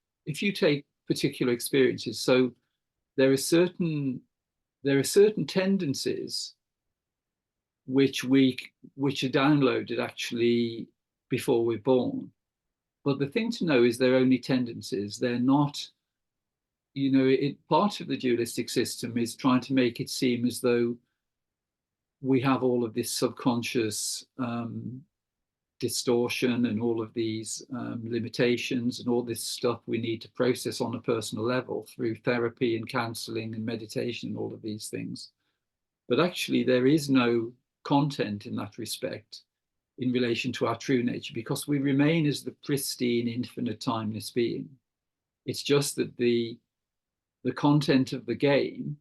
particular experiences, so there are certain tendencies which are downloaded actually before we're born. But the thing to know is they're only tendencies. They're not, part of the dualistic system is trying to make it seem as though we have all of this subconscious distortion and all of these limitations and all this stuff we need to process on a personal level through therapy and counseling and meditation and all of these things. But actually, there is no content in that respect in relation to our true nature, because we remain as the pristine, infinite, timeless being. It's just that the content of the game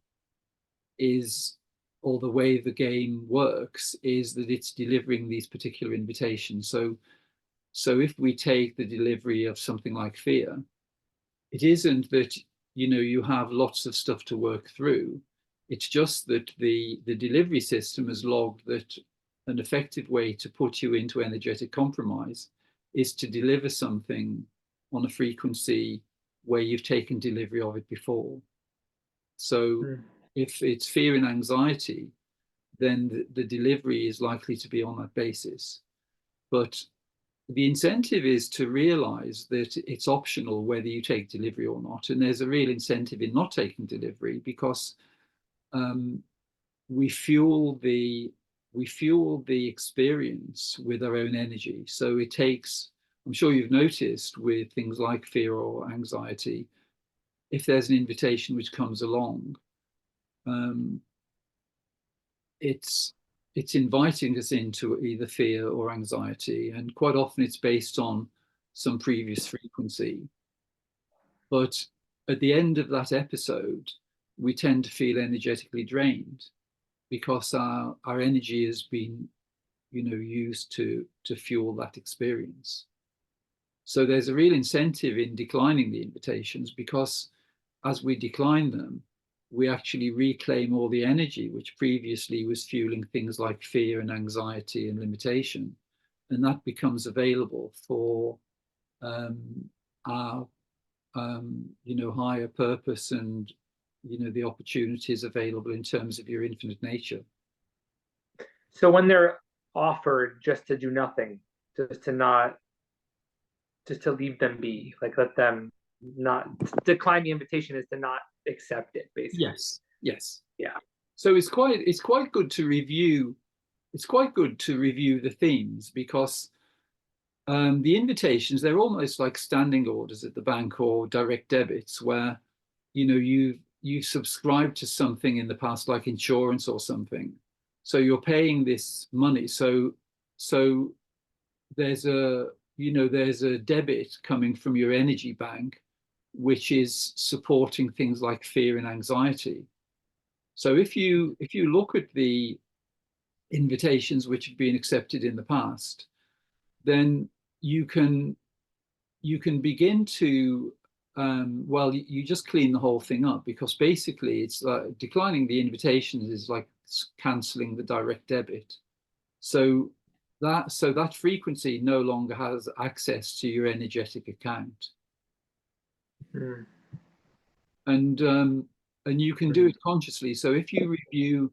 is, or the way the game works, is that it's delivering these particular invitations. So if we take the delivery of something like fear, it isn't that you have lots of stuff to work through. It's just that the delivery system has logged that an effective way to put you into energetic compromise is to deliver something on a frequency where you've taken delivery of it before. So if it's fear and anxiety, then the delivery is likely to be on that basis. But the incentive is to realize that it's optional whether you take delivery or not. And there's a real incentive in not taking delivery, because we fuel the experience with our own energy. So it takes, I'm sure you've noticed with things like fear or anxiety, if there's an invitation which comes along, it's inviting us into either fear or anxiety, and quite often it's based on some previous frequency. But at the end of that episode, we tend to feel energetically drained, because our energy has been used to fuel that experience. So there's a real incentive in declining the invitations, because as we decline them, we actually reclaim all the energy which previously was fueling things like fear and anxiety and limitation, and that becomes available for our higher purpose and the opportunities available in terms of your infinite nature. So when they're offered just to do nothing, just to leave them be, like let them not decline the invitation, is to not accept it, basically. Yes. Yeah. So it's quite good to review. It's quite good to review the themes, because The invitations, they're almost like standing orders at the bank or direct debits where, you subscribed to something in the past, like insurance or something. So you're paying this money. So there's a debit coming from your energy bank, which is supporting things like fear and anxiety. So if you look at the invitations which have been accepted in the past, then you can begin to well, you just clean the whole thing up, because basically it's like declining the invitations is like canceling the direct debit. So that frequency no longer has access to your energetic account. Mm. And you can do it consciously. So if you review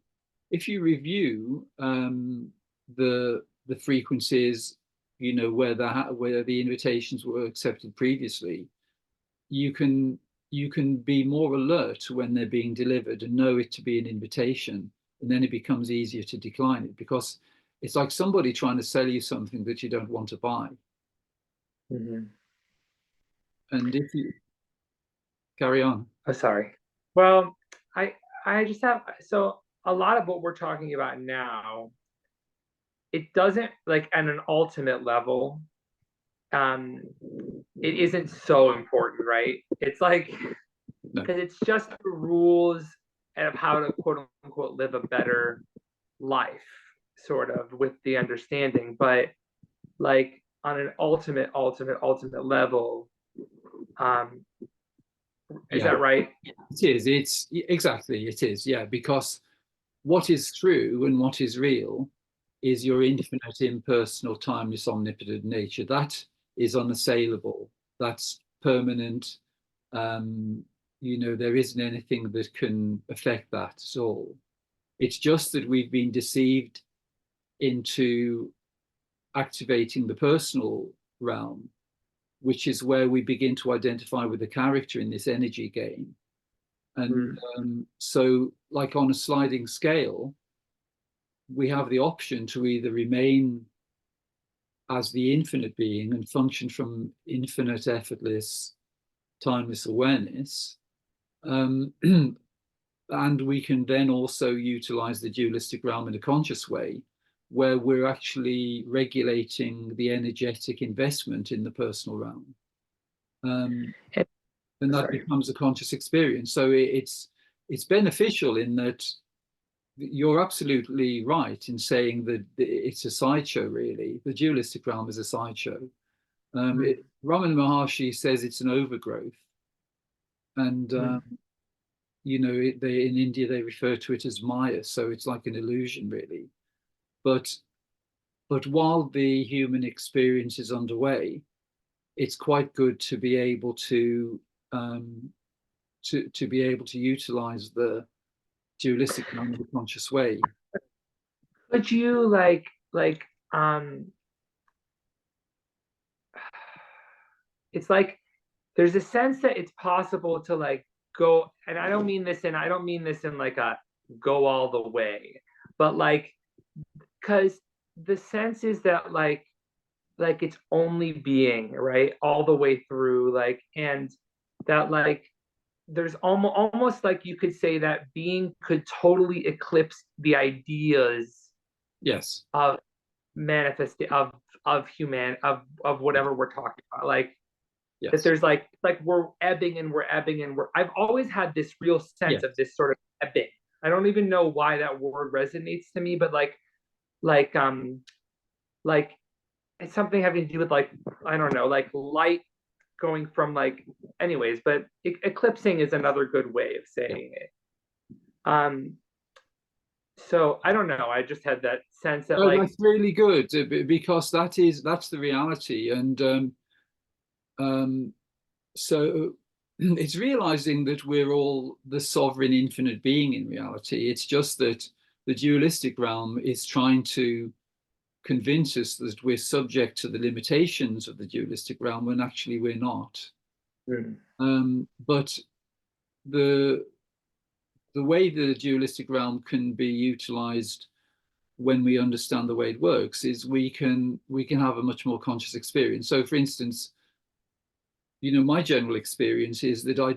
the frequencies, where the invitations were accepted previously, you can be more alert when they're being delivered and know it to be an invitation, and then it becomes easier to decline it, because it's like somebody trying to sell you something that you don't want to buy. Mm-hmm. And if you carry on. Oh, sorry. Well, I I just have, so a lot of what we're talking about now, it doesn't, like, at an ultimate level, um, it isn't so important, right? It's like, No. because it's just the rules of how to quote unquote live a better life, sort of, with the understanding. But like on an ultimate level, um, is Yeah, that right? it is. It's exactly, it is. Yeah, because what is true and what is real is your infinite, impersonal, timeless, omnipotent nature. That is unassailable. That's permanent. There isn't anything that can affect that at all. It's just that we've been deceived into activating the personal realm, which is where we begin to identify with the character in this energy game. And Mm. so, like on a sliding scale, we have the option to either remain as the infinite being and function from infinite, effortless, timeless awareness. And we can then also utilize the dualistic realm in a conscious way, where we're actually regulating the energetic investment in the personal realm. And, And that sorry. becomes a conscious experience. So it's beneficial in that you're absolutely right in saying that it's a sideshow, really. The dualistic realm is a sideshow. Mm. Ramana Maharshi says it's an overgrowth. And, Mm. in India, they refer to it as Maya. So it's like an illusion, really. But while the human experience is underway, it's quite good to be able to um, be able to utilize the dualistic realm in a conscious way. Could you like um it's like there's a sense that it's possible to like go, and I don't mean this in like a go all the way, but like, because the sense is that like it's only being, right, all the way through, like, and that like there's almost like you could say that being could totally eclipse the ideas Yes. of manifest of human of whatever we're talking about, like that Yes. there's like we're ebbing and we're ebbing and we're, I've always had this real sense of Yes. this sort of ebbing. I don't even know why that word resonates to me, but like like it's something having to do with like, I don't know, like light going from like, anyways, but eclipsing is another good way of Yeah. saying it. um so I don't know, I just had that sense that Oh, like, that's really good, because that's the reality. And um, so it's realizing that we're all the sovereign infinite being in reality. It's just that the dualistic realm is trying to convince us that we're subject to the limitations of the dualistic realm, when actually we're not. mm, But the way the dualistic realm can be utilized when we understand the way it works, is we can have a much more conscious experience. So, for instance, my general experience is that I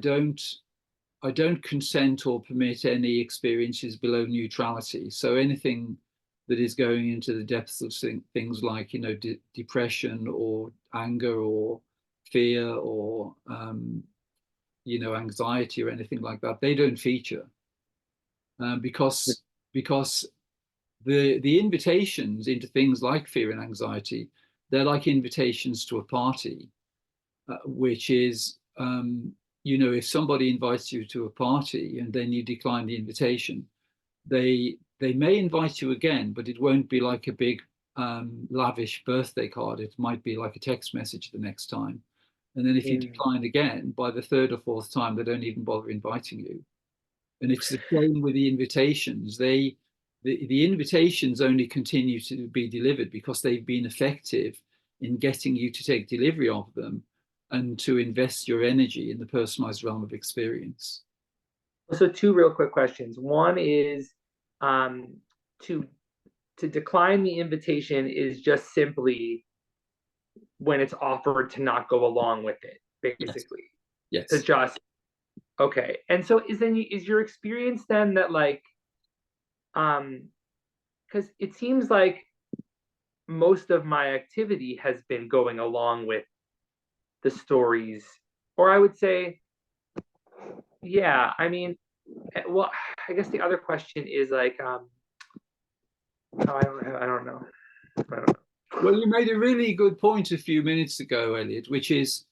don't consent or permit any experiences below neutrality. So anything that is going into the depths of things like, depression or anger or fear or, anxiety or anything like that, they don't feature, because the invitations into things like fear and anxiety, they're like invitations to a party, which is, if somebody invites you to a party and then you decline the invitation, they may invite you again, but it won't be like a big lavish birthday card. It might be like a text message the next time. And then if you decline again, by the third or fourth time, they don't even bother inviting you. And it's the same with the invitations. The invitations only continue to be delivered because they've been effective in getting you to take delivery of them and to invest your energy in the personalized realm of experience. So two real quick questions. One is, to decline the invitation is just simply when it's offered to not go along with it, basically. Yes. To just, okay. And so is your experience then that, like, because it seems like most of my activity has been going along with the stories, or I would say, yeah, I mean, well, I guess the other question is like, oh, I don't know. Well, you made a really good point a few minutes ago, Elliot, which is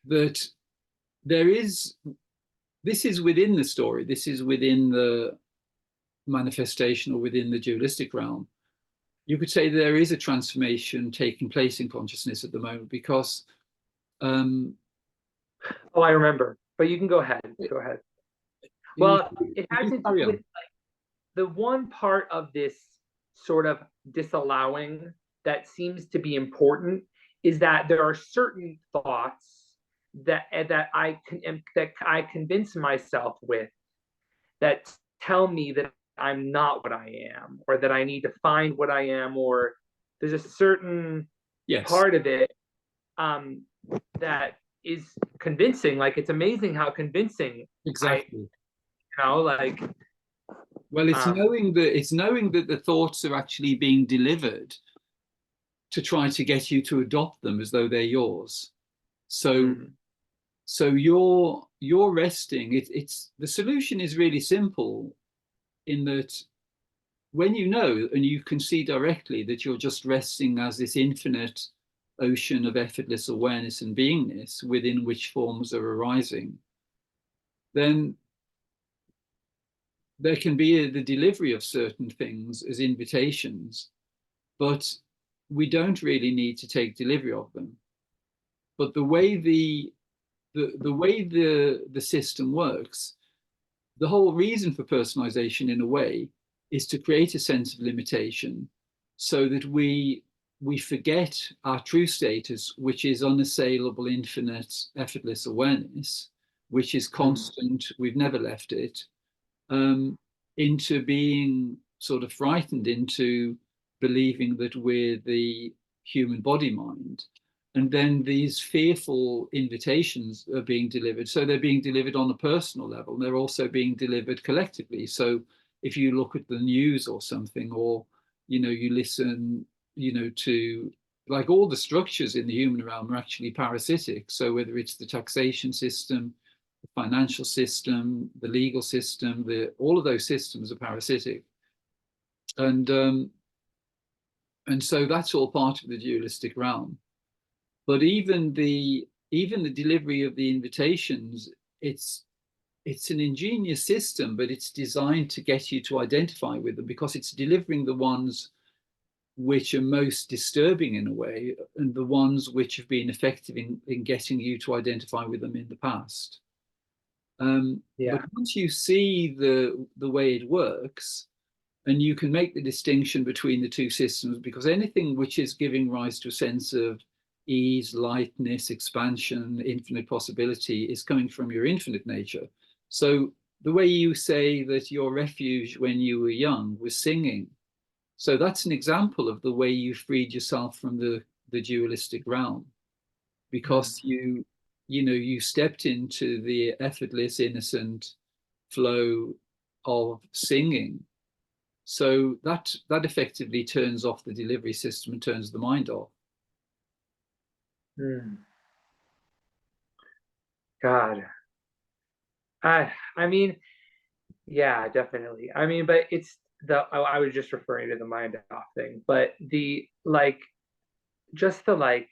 that this is within the story, this is within the manifestation or within the dualistic realm. You could say there is a transformation taking place in consciousness at the moment because oh, I remember, but you can go ahead. Go ahead. Well, it has to do with, like, the one part of this sort of disallowing that seems to be important is that there are certain thoughts that I convince myself with that tell me that I'm not what I am, or that I need to find what I am, or there's a certain part of it that is convincing. Like, it's amazing how convincing. Exactly. Like, well, it's knowing that the thoughts are actually being delivered to try to get you to adopt them as though they're yours. So so you're resting. It's the solution is really simple, in that when you know and you can see directly that you're just resting as this infinite ocean of effortless awareness and beingness within which forms are arising, then there can be the delivery of certain things as invitations, but we don't really need to take delivery of them. But the way the way the system works, the whole reason for personalization, in a way, is to create a sense of limitation so that we forget our true status, which is unassailable, infinite, effortless awareness, which is constant. We've never left it, into being sort of frightened into believing that we're the human body mind. And then these fearful invitations are being delivered. So they're being delivered on a personal level, and they're also being delivered collectively. So if you look at the news or something, or you listen, to, like, all the structures in the human realm are actually parasitic. So whether it's the taxation system, the financial system, the legal system, all of those systems are parasitic. And so that's all part of the dualistic realm. But even the delivery of the invitations, it's an ingenious system, but it's designed to get you to identify with them, because it's delivering the ones which are most disturbing in a way, and the ones which have been effective in getting you to identify with them in the past. But once you see the way it works, and you can make the distinction between the two systems, because anything which is giving rise to a sense of ease, lightness, expansion, infinite possibility is coming from your infinite nature. So the way you say that your refuge when you were young was singing, So that's an example of the way you freed yourself from the dualistic realm, because you stepped into the effortless, innocent flow of singing. So that effectively turns off the delivery system and turns the mind off. God, I mean, yeah, definitely. I mean, but it's I was just referring to the mind off thing, but the like, just the like,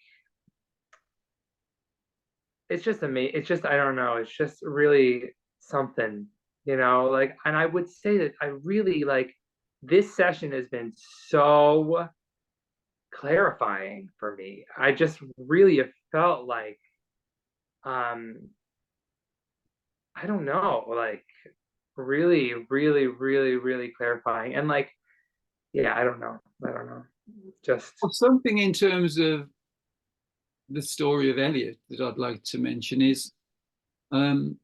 it's just amazing. It's just, I don't know, it's just really something, like, and I would say that I really like this session has been so clarifying for me. I just really have felt like, um, I don't know, like really, really, really, really clarifying. And like, yeah, I don't know. I don't know. Just, Well, something in terms of the story of Elliot that I'd like to mention is, um,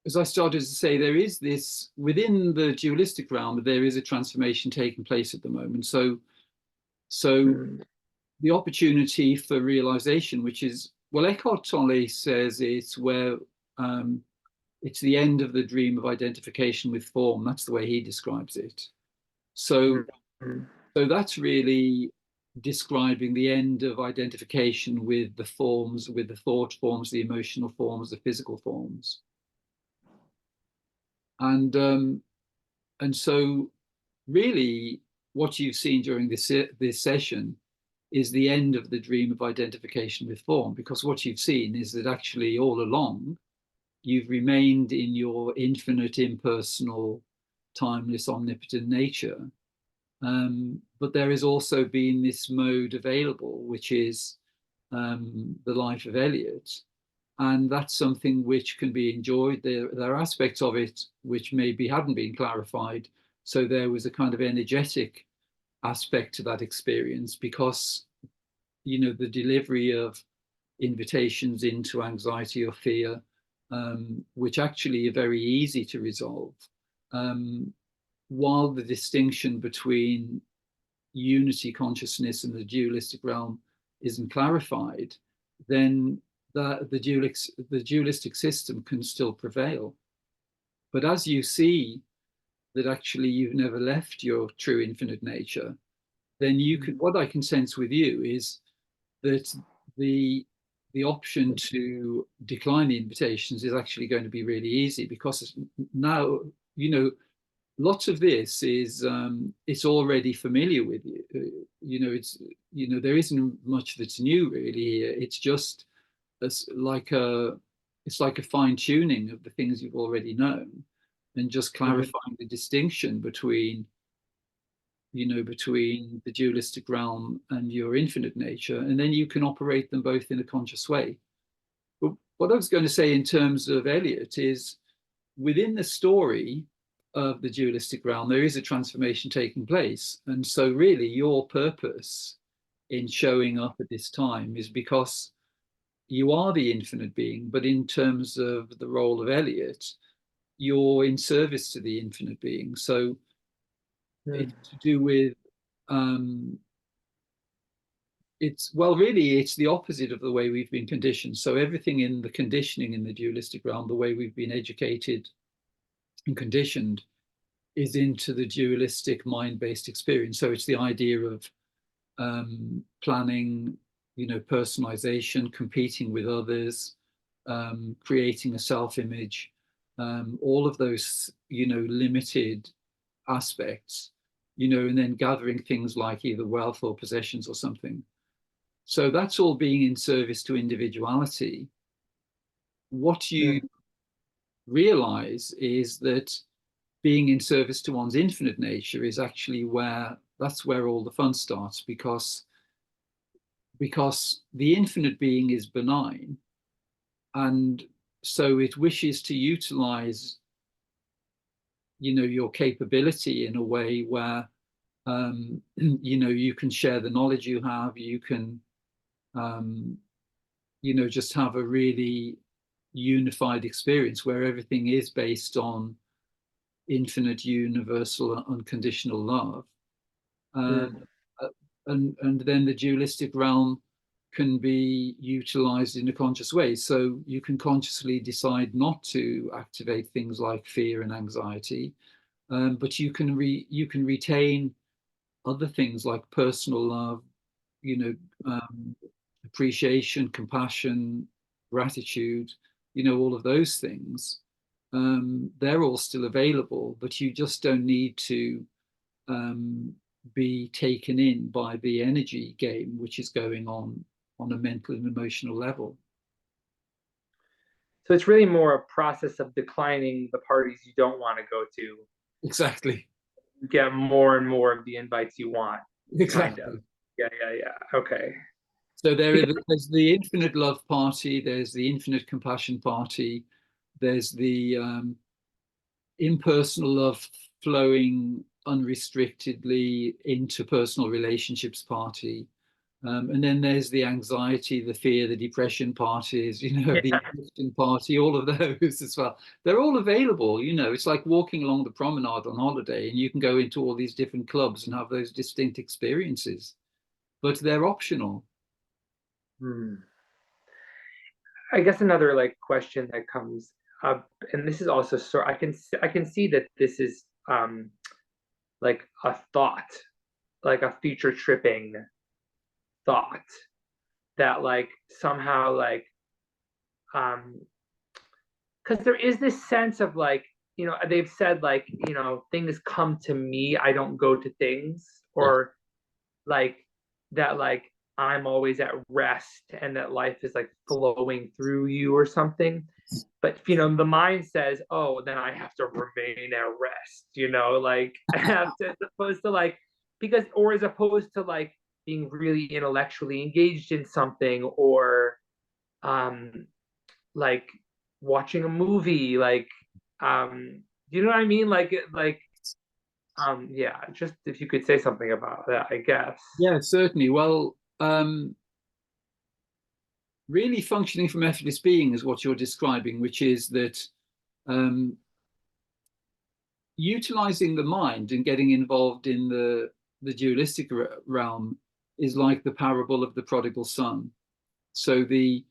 as I started to say, there is this within the dualistic realm, there is a transformation taking place at the moment. So mm, the opportunity for realization, which is, well, Eckhart Tolle says it's where it's the end of the dream of identification with form. That's the way he describes it. So, mm, mm, so that's really describing the end of identification with the forms, with the thought forms, the emotional forms, the physical forms, and um, and so really what you've seen during this session is the end of the dream of identification with form, because what you've seen is that actually all along you've remained in your infinite, impersonal, timeless, omnipotent nature. But there has also been this mode available, which is the life of Elliot. And that's something which can be enjoyed. There are aspects of it which maybe hadn't been clarified. So there was a kind of energetic aspect to that experience, because, the delivery of invitations into anxiety or fear, which actually are very easy to resolve. Um, while the distinction between unity consciousness and the dualistic realm isn't clarified, then the dualistic system can still prevail. But as you see that actually you've never left your true infinite nature, then you can, mm, what I can sense with you is that the the option to decline the invitations is actually going to be really easy, because now, lots of this is it's already familiar with you. It's, there isn't much that's new really here. It's just like a it's like a fine tuning of the things you've already known, and just mm, clarifying the distinction between the dualistic realm and your infinite nature, and then you can operate them both in a conscious way. But what I was going to say in terms of Elliot is, within the story of the dualistic realm, there is a transformation taking place. And so, really, your purpose in showing up at this time is because you are the infinite being. But in terms of the role of Elliot, you're in service to the infinite being. So, it's mm, to do with um, it's well, really, it's the opposite of the way we've been conditioned. So everything in the conditioning in the dualistic realm, the way we've been educated and conditioned, is into the dualistic mind-based experience. So it's the idea of planning, personalization, competing with others, creating a self-image, all of those, limited aspects, and then gathering things like either wealth or possessions or something. So that's all being in service to individuality. What you mm, realize is that being in service to one's infinite nature is actually where all the fun starts, because the infinite being is benign, and so it wishes to utilize your capability in a way where you can share the knowledge you have, you can um, just have a really unified experience where everything is based on infinite, universal, unconditional love. Um, uh, and then the dualistic realm can be utilized in a conscious way. So you can consciously decide not to activate things like fear and anxiety, but you can retain other things like personal love, you know, appreciation, compassion, gratitude, all of those things. They're all still available, but you just don't need to um, be taken in by the energy game which is going on a mental and emotional level. So it's really more a process of declining the parties you don't want to go to. Exactly. Get more and more of the invites you want, kind of. Exactly. Yeah. Okay. So there's the infinite love party, there's the infinite compassion party, there's the impersonal love flowing unrestrictedly into personal relationships party. And then there's the anxiety, the fear, the depression parties, the Yeah. addiction party, all of those as well. They're all available, It's like walking along the promenade on holiday, and you can go into all these different clubs and have those distinct experiences, but they're optional. Hmm. I guess another like question that comes up, and this is also sort. I can see that this is like a thought, like a future tripping thought that like somehow like um because there is this sense of like, they've said like, things come to me, I don't go to things, Yeah. or like that like I'm always at rest and that life is like flowing through you or something. But the mind says, oh, then I have to remain at rest, like I have to, as opposed to like, because, or as opposed to like being really intellectually engaged in something, or um like watching a movie, like you know what I mean, yeah, just if you could say something about that, I guess. Yeah, certainly. Well, really functioning from effortless being is what you're describing, which is that um, utilizing the mind and getting involved in the dualistic realm is like the parable of the prodigal son. So the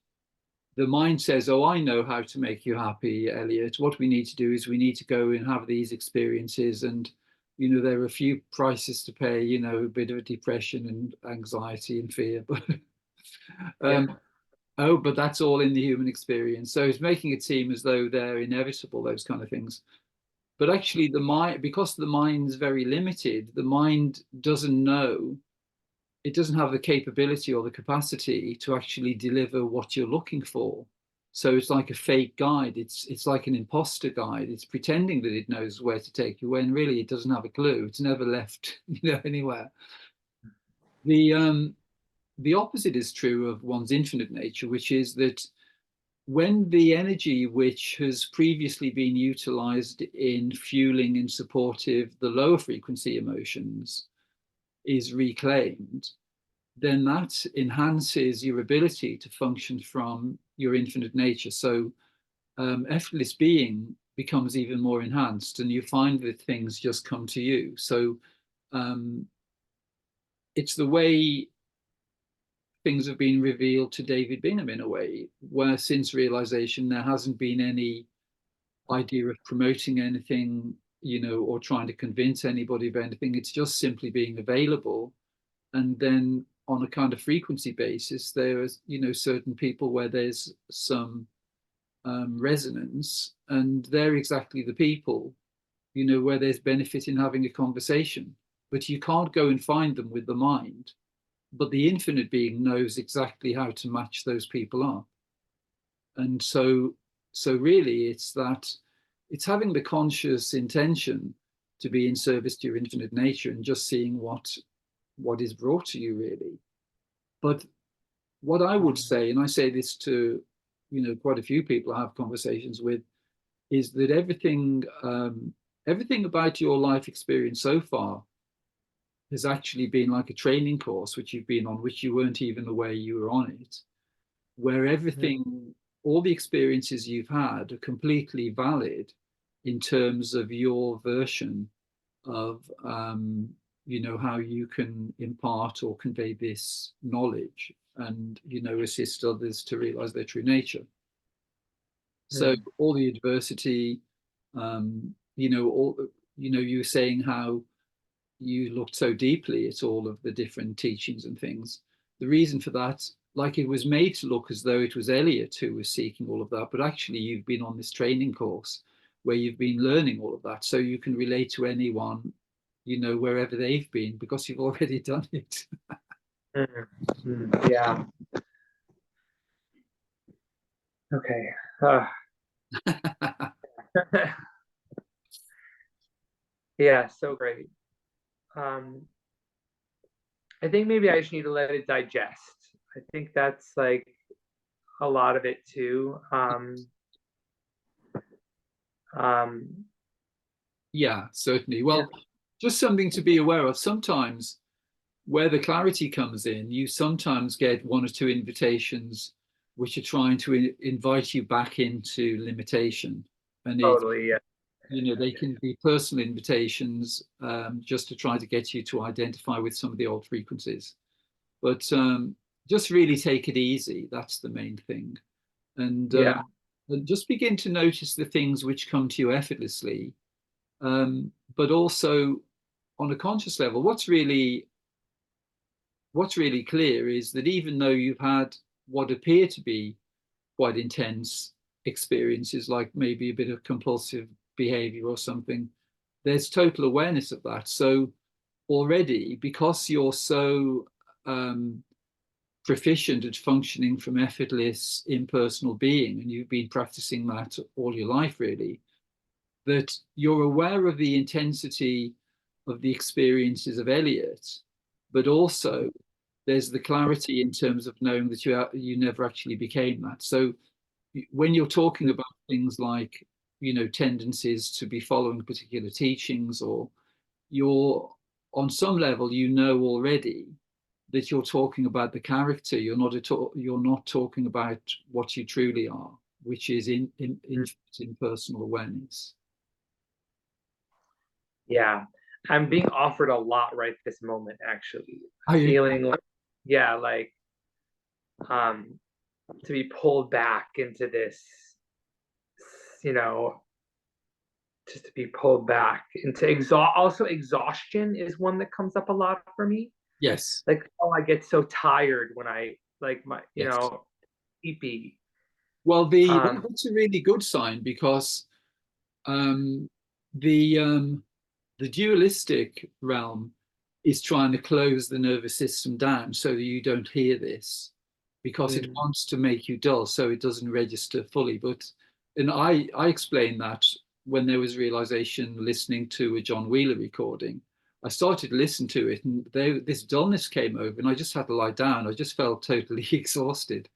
mind says, "Oh, I know how to make you happy, Elliot. What we need to do is we need to go and have these experiences, and there are a few prices to pay. A bit of depression and anxiety and fear, but Yeah. um, oh, but that's all in the human experience. So it's making it seem as though they're inevitable, those kind of things. But actually, the mind, because the mind's very limited, the mind doesn't know, it doesn't have the capability or the capacity to actually deliver what you're looking for. So it's like a fake guide. It's like an imposter guide. It's pretending that it knows where to take you when really it doesn't have a clue. It's never left, anywhere. The the opposite is true of one's infinite nature, which is that when the energy which has previously been utilized in fueling and supportive the lower frequency emotions is reclaimed, then that enhances your ability to function from your infinite nature. So effortless being becomes even more enhanced, and you find that things just come to you. So um, it's the way things have been revealed to David Bingham in a way, where since realization there hasn't been any idea of promoting anything, or trying to convince anybody of anything. It's just simply being available. And then on a kind of frequency basis, there's, certain people where there's some resonance, and they're exactly the people, where there's benefit in having a conversation. But you can't go and find them with the mind. But the infinite being knows exactly how to match those people up. And so really it's having the conscious intention to be in service to your infinite nature and just seeing what is brought to you really. But what I would say, and I say this to quite a few people I have conversations with, is that everything about your life experience so far has actually been like a training course which you've been on, which you weren't even aware you were on it, where everything, all the experiences you've had are completely valid in terms of your version of how you can impart or convey this knowledge and, assist others to realize their true nature. So Mm. all the adversity, all, you were saying how you looked so deeply at all of the different teachings and things. The reason for that, like it was made to look as though it was Elliot who was seeking all of that, but actually you've been on this training course where you've been learning all of that, so you can relate to anyone, wherever they've been, because you've already done it. Mm. Mm. Yeah. Okay. Uh, yeah, so great. Um, I think maybe I just need to let it digest. I think that's like a lot of it too. Um, Yeah, certainly. yeah, Well, just something to be aware of. Sometimes where the clarity comes in, you sometimes get one or two invitations which are trying to invite you back into limitation. And totally. Yeah. they can be personal invitations, just to try to get you to identify with some of the old frequencies. But just really take it easy. That's the main thing. Yeah. And just begin to notice the things which come to you effortlessly. But also on a conscious level, what's really clear is that even though you've had what appear to be quite intense experiences, like maybe a bit of compulsive behavior or something, there's total awareness of that. So already, because you're so proficient at functioning from effortless impersonal being, and you've been practicing that all your life, really, that you're aware of the intensity of the experiences of Elliot, but also there's the clarity in terms of knowing that you never actually became that. So when you're talking about things like tendencies to be following particular teachings, or you're on some level already that you're talking about the character. You're not talking about what you truly are, which is in personal awareness. Yeah. I'm being offered a lot right this moment, actually. Are you? Feeling like, yeah, like um to be pulled back into this, you know, just to be pulled back into also exhaustion is one that comes up a lot for me. Yes. Like, oh, I get so tired when I like my, Yes. sleepy. Well, Um, that's a really good sign, because um, the dualistic realm is trying to close the nervous system down so that you don't hear this, because it mm, wants to make you dull so it doesn't register fully. And I explained that when there was realization listening to a John Wheeler recording. I started to listen to it, and this dullness came over, and I just had to lie down. I just felt totally exhausted.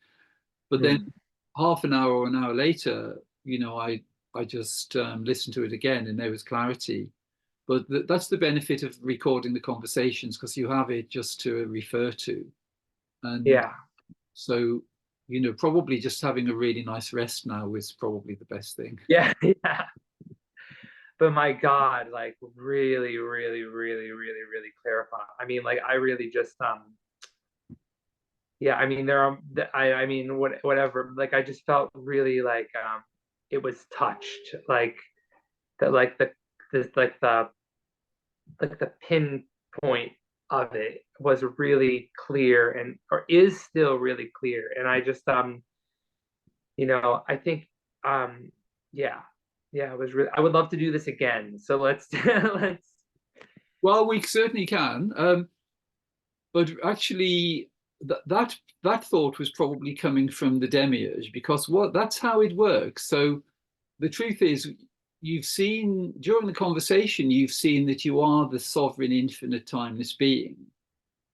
But then mm, half an hour or an hour later, I just listened to it again, and there was clarity. But that's the benefit of recording the conversations, because you have it just to refer to. And yeah, so, probably just having a really nice rest now is probably the best thing. yeah, yeah. But my God, like really, really, really, really, really clarify. I mean, like I really just yeah, I mean there are I mean whatever. Like I just felt really like it was touched. Like that like the this like the pinpoint of it was really clear, and or is still really clear. And I just I think um yeah, yeah, it was really I would love to do this again. So let's let's Well, we certainly can. But actually, that thought was probably coming from the demiurge, because that's how it works. So the truth is, you've seen during the conversation, you've seen that you are the sovereign, infinite, timeless being.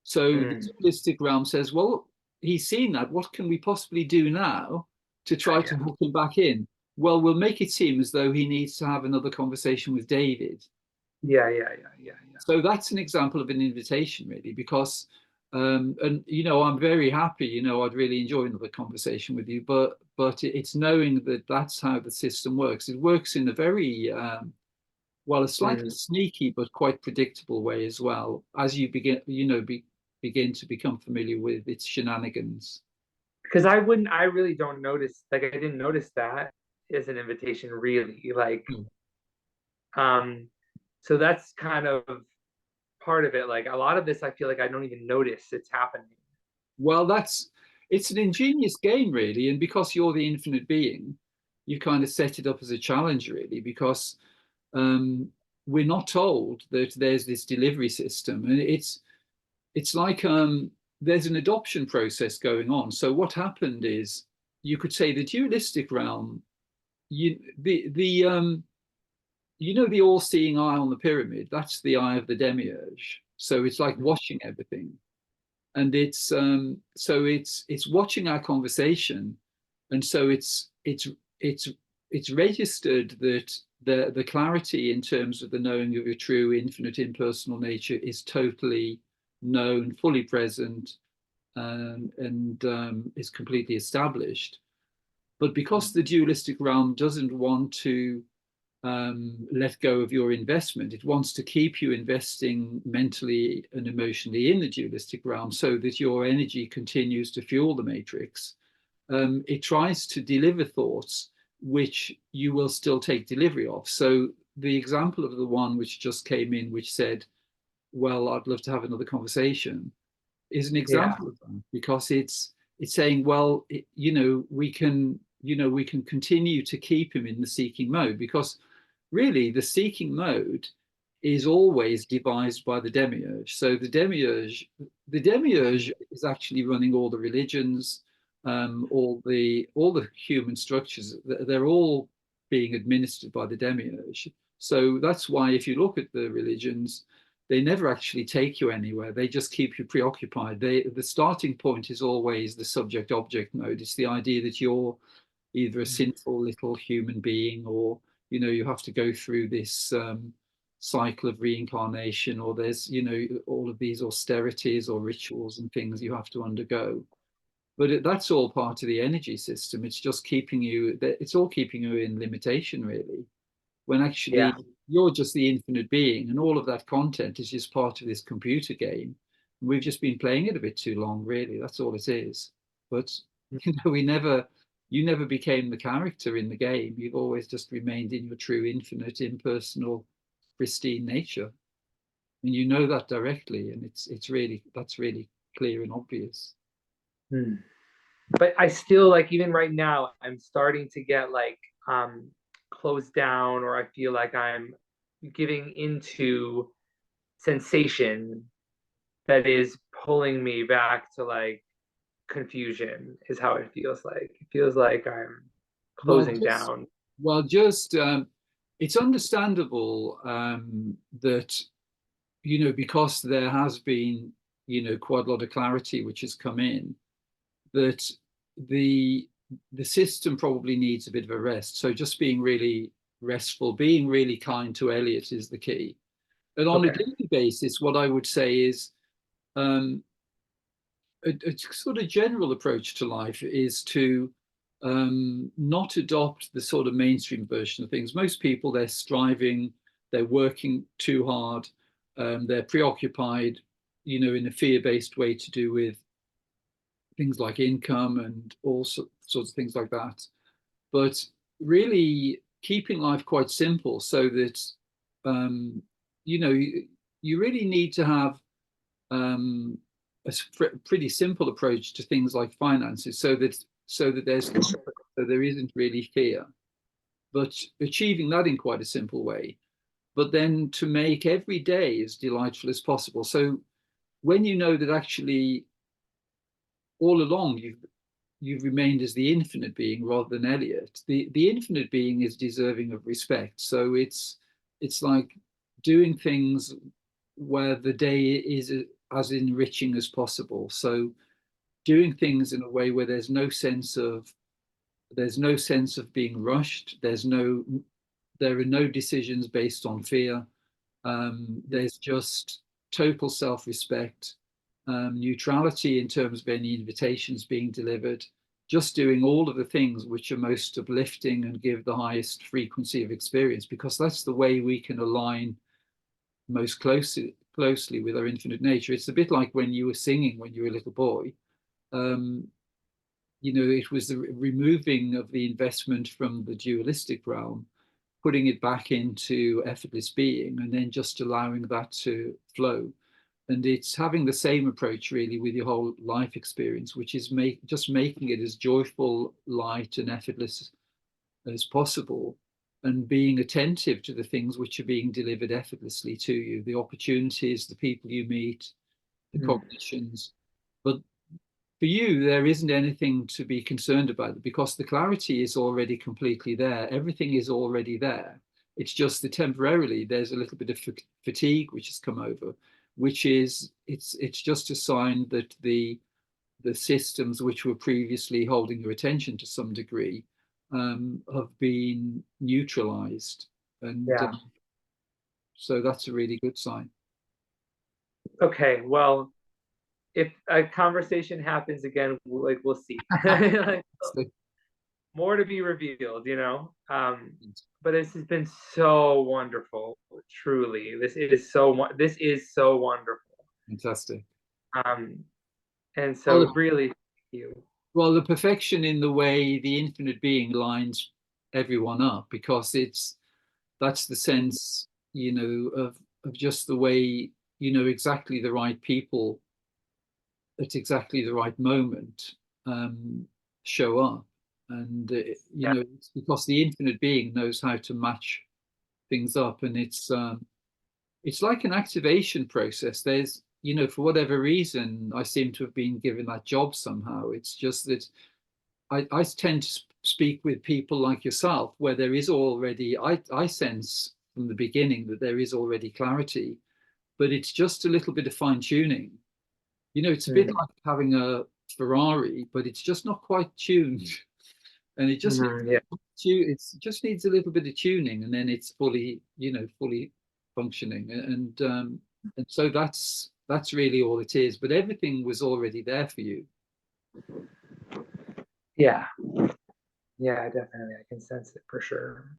So the mm, dualistic realm says, well, he's seen that. What can we possibly do now to try to yeah, hook him back in? Well, we'll make it seem as though he needs to have another conversation with David. yeah, yeah, yeah, yeah, yeah. So that's an example of an invitation, really, because, and I'm very happy. I'd really enjoy another conversation with you, but it's knowing that that's how the system works. It works in a very well, a slightly Mm. sneaky but quite predictable way as well, as you begin to become familiar with its shenanigans. Because I really don't notice, like I didn't notice that as an invitation really. Like, Hmm. um, so that's kind of part of it. Like a lot of this, I feel like I don't even notice it's happening. Well, it's an ingenious game, really, and because you're the infinite being, you kind of set it up as a challenge, really, because um, we're not told that there's this delivery system, and it's like there's an adoption process going on. So what happened is, you could say the dualistic realm, the the all-seeing eye on the pyramid, that's the eye of the demiurge. So it's like Mhm. watching everything, and it's watching our conversation, and so it's it's registered that the clarity in terms of the knowing of your true infinite impersonal nature is totally known, fully present, and is completely established. But because the dualistic realm doesn't want to let go of your investment, it wants to keep you investing mentally and emotionally in the dualistic realm so that your energy continues to fuel the matrix. It tries to deliver thoughts which you will still take delivery of. So the example of the one which just came in, which said, well, I'd love to have another conversation, is an Yeah. example of that, because it's saying, well, we can continue to keep him in the seeking mode, because really the seeking mode is always devised by the demiurge. So the demiurge is actually running all the religions, all the human structures. They're all being administered by the demiurge. So that's why if you look at the religions, they never actually take you anywhere. They just keep you preoccupied. The starting point is always the subject object mode. It's the idea that you're either a sinful little human being, or you have to go through this cycle of reincarnation, or there's all of these austerities or rituals and things you have to undergo. But that's all part of the energy system. It's just keeping you, it's all keeping you in limitation, really, when Yeah. actually you're just the infinite being, and all of that content is just part of this computer game. We've just been playing it a bit too long, really. That's all it is. But you never became the character in the game. You've always just remained in your true, infinite, impersonal, pristine nature, and you know that directly, and that's really clear and obvious. Hmm. But I still like even right now, I'm starting to get like closed down, or I feel like I'm giving into sensation that is pulling me back to like confusion is how it feels like. It feels like I'm Well, closing just down. just it's understandable that because there has been quite a lot of clarity which has come in, that the the system probably needs a bit of a rest. So just being really restful, being really kind to Elliot is the key. And on a Okay. daily basis, what I would say is um, a sort of general approach to life is to not adopt the sort of mainstream version of things. Most people, they're striving, they're working too hard, they're preoccupied, in a fear-based way to do with things like income and all sorts of things like that. But really keeping life quite simple, so that um, you really need to have um, a pretty simple approach to things like finances, so that there's comfort, so there isn't really fear, but achieving that in quite a simple way. But then to make every day as delightful as possible. So when you know that actually all along you've remained as the infinite being rather than Elliot. The infinite being is deserving of respect. So it's like doing things where the day is as enriching as possible. So doing things in a way where there's no sense of being rushed. There are no decisions based on fear. There's just total self-respect, neutrality in terms of any invitations being delivered, just doing all of the things which are most uplifting and give the highest frequency of experience, because that's the way we can align most closely with our infinite nature. It's a bit like when you were singing when you were a little boy. Um, it was the removing of the investment from the dualistic realm, putting it back into effortless being, and then just allowing that to flow. And it's having the same approach really with your whole life experience, which is just making it as joyful, light, and effortless as possible, and being attentive to the things which are being delivered effortlessly to you, the opportunities, the people you meet, the cognitions. But for you, there isn't anything to be concerned about because the clarity is already completely there. Everything is already there. It's just that temporarily there's a little bit of fatigue which has come over, which is it's just a sign that the systems which were previously holding your attention to some degree have been neutralized, and Yeah. so that's a really good sign. Okay. Well, if a conversation happens again, we'll see. Like, So, more to be revealed, but this has been so wonderful. Truly, this is so wonderful. fantastic. Um, and so Well, really, thank you. well, the perfection in the way the infinite being lines everyone up, because that's the sense, of just the way, exactly the right people at exactly the right moment um, show up. And, Yeah. it's because the infinite being knows how to match things up. And it's like an activation process. There's, for whatever reason, I seem to have been given that job somehow. It's just that I tend to speak with people like yourself, where there is already, I sense from the beginning that there is already clarity, but it's just a little bit of fine tuning. It's a bit Mm. like having a Ferrari, but it's just not quite tuned. And it just Mhm, yeah. it just needs a little bit of tuning, and then it's fully functioning. And so that's really all it is. But everything was already there for you. Yeah. Yeah, definitely. I can sense it for sure.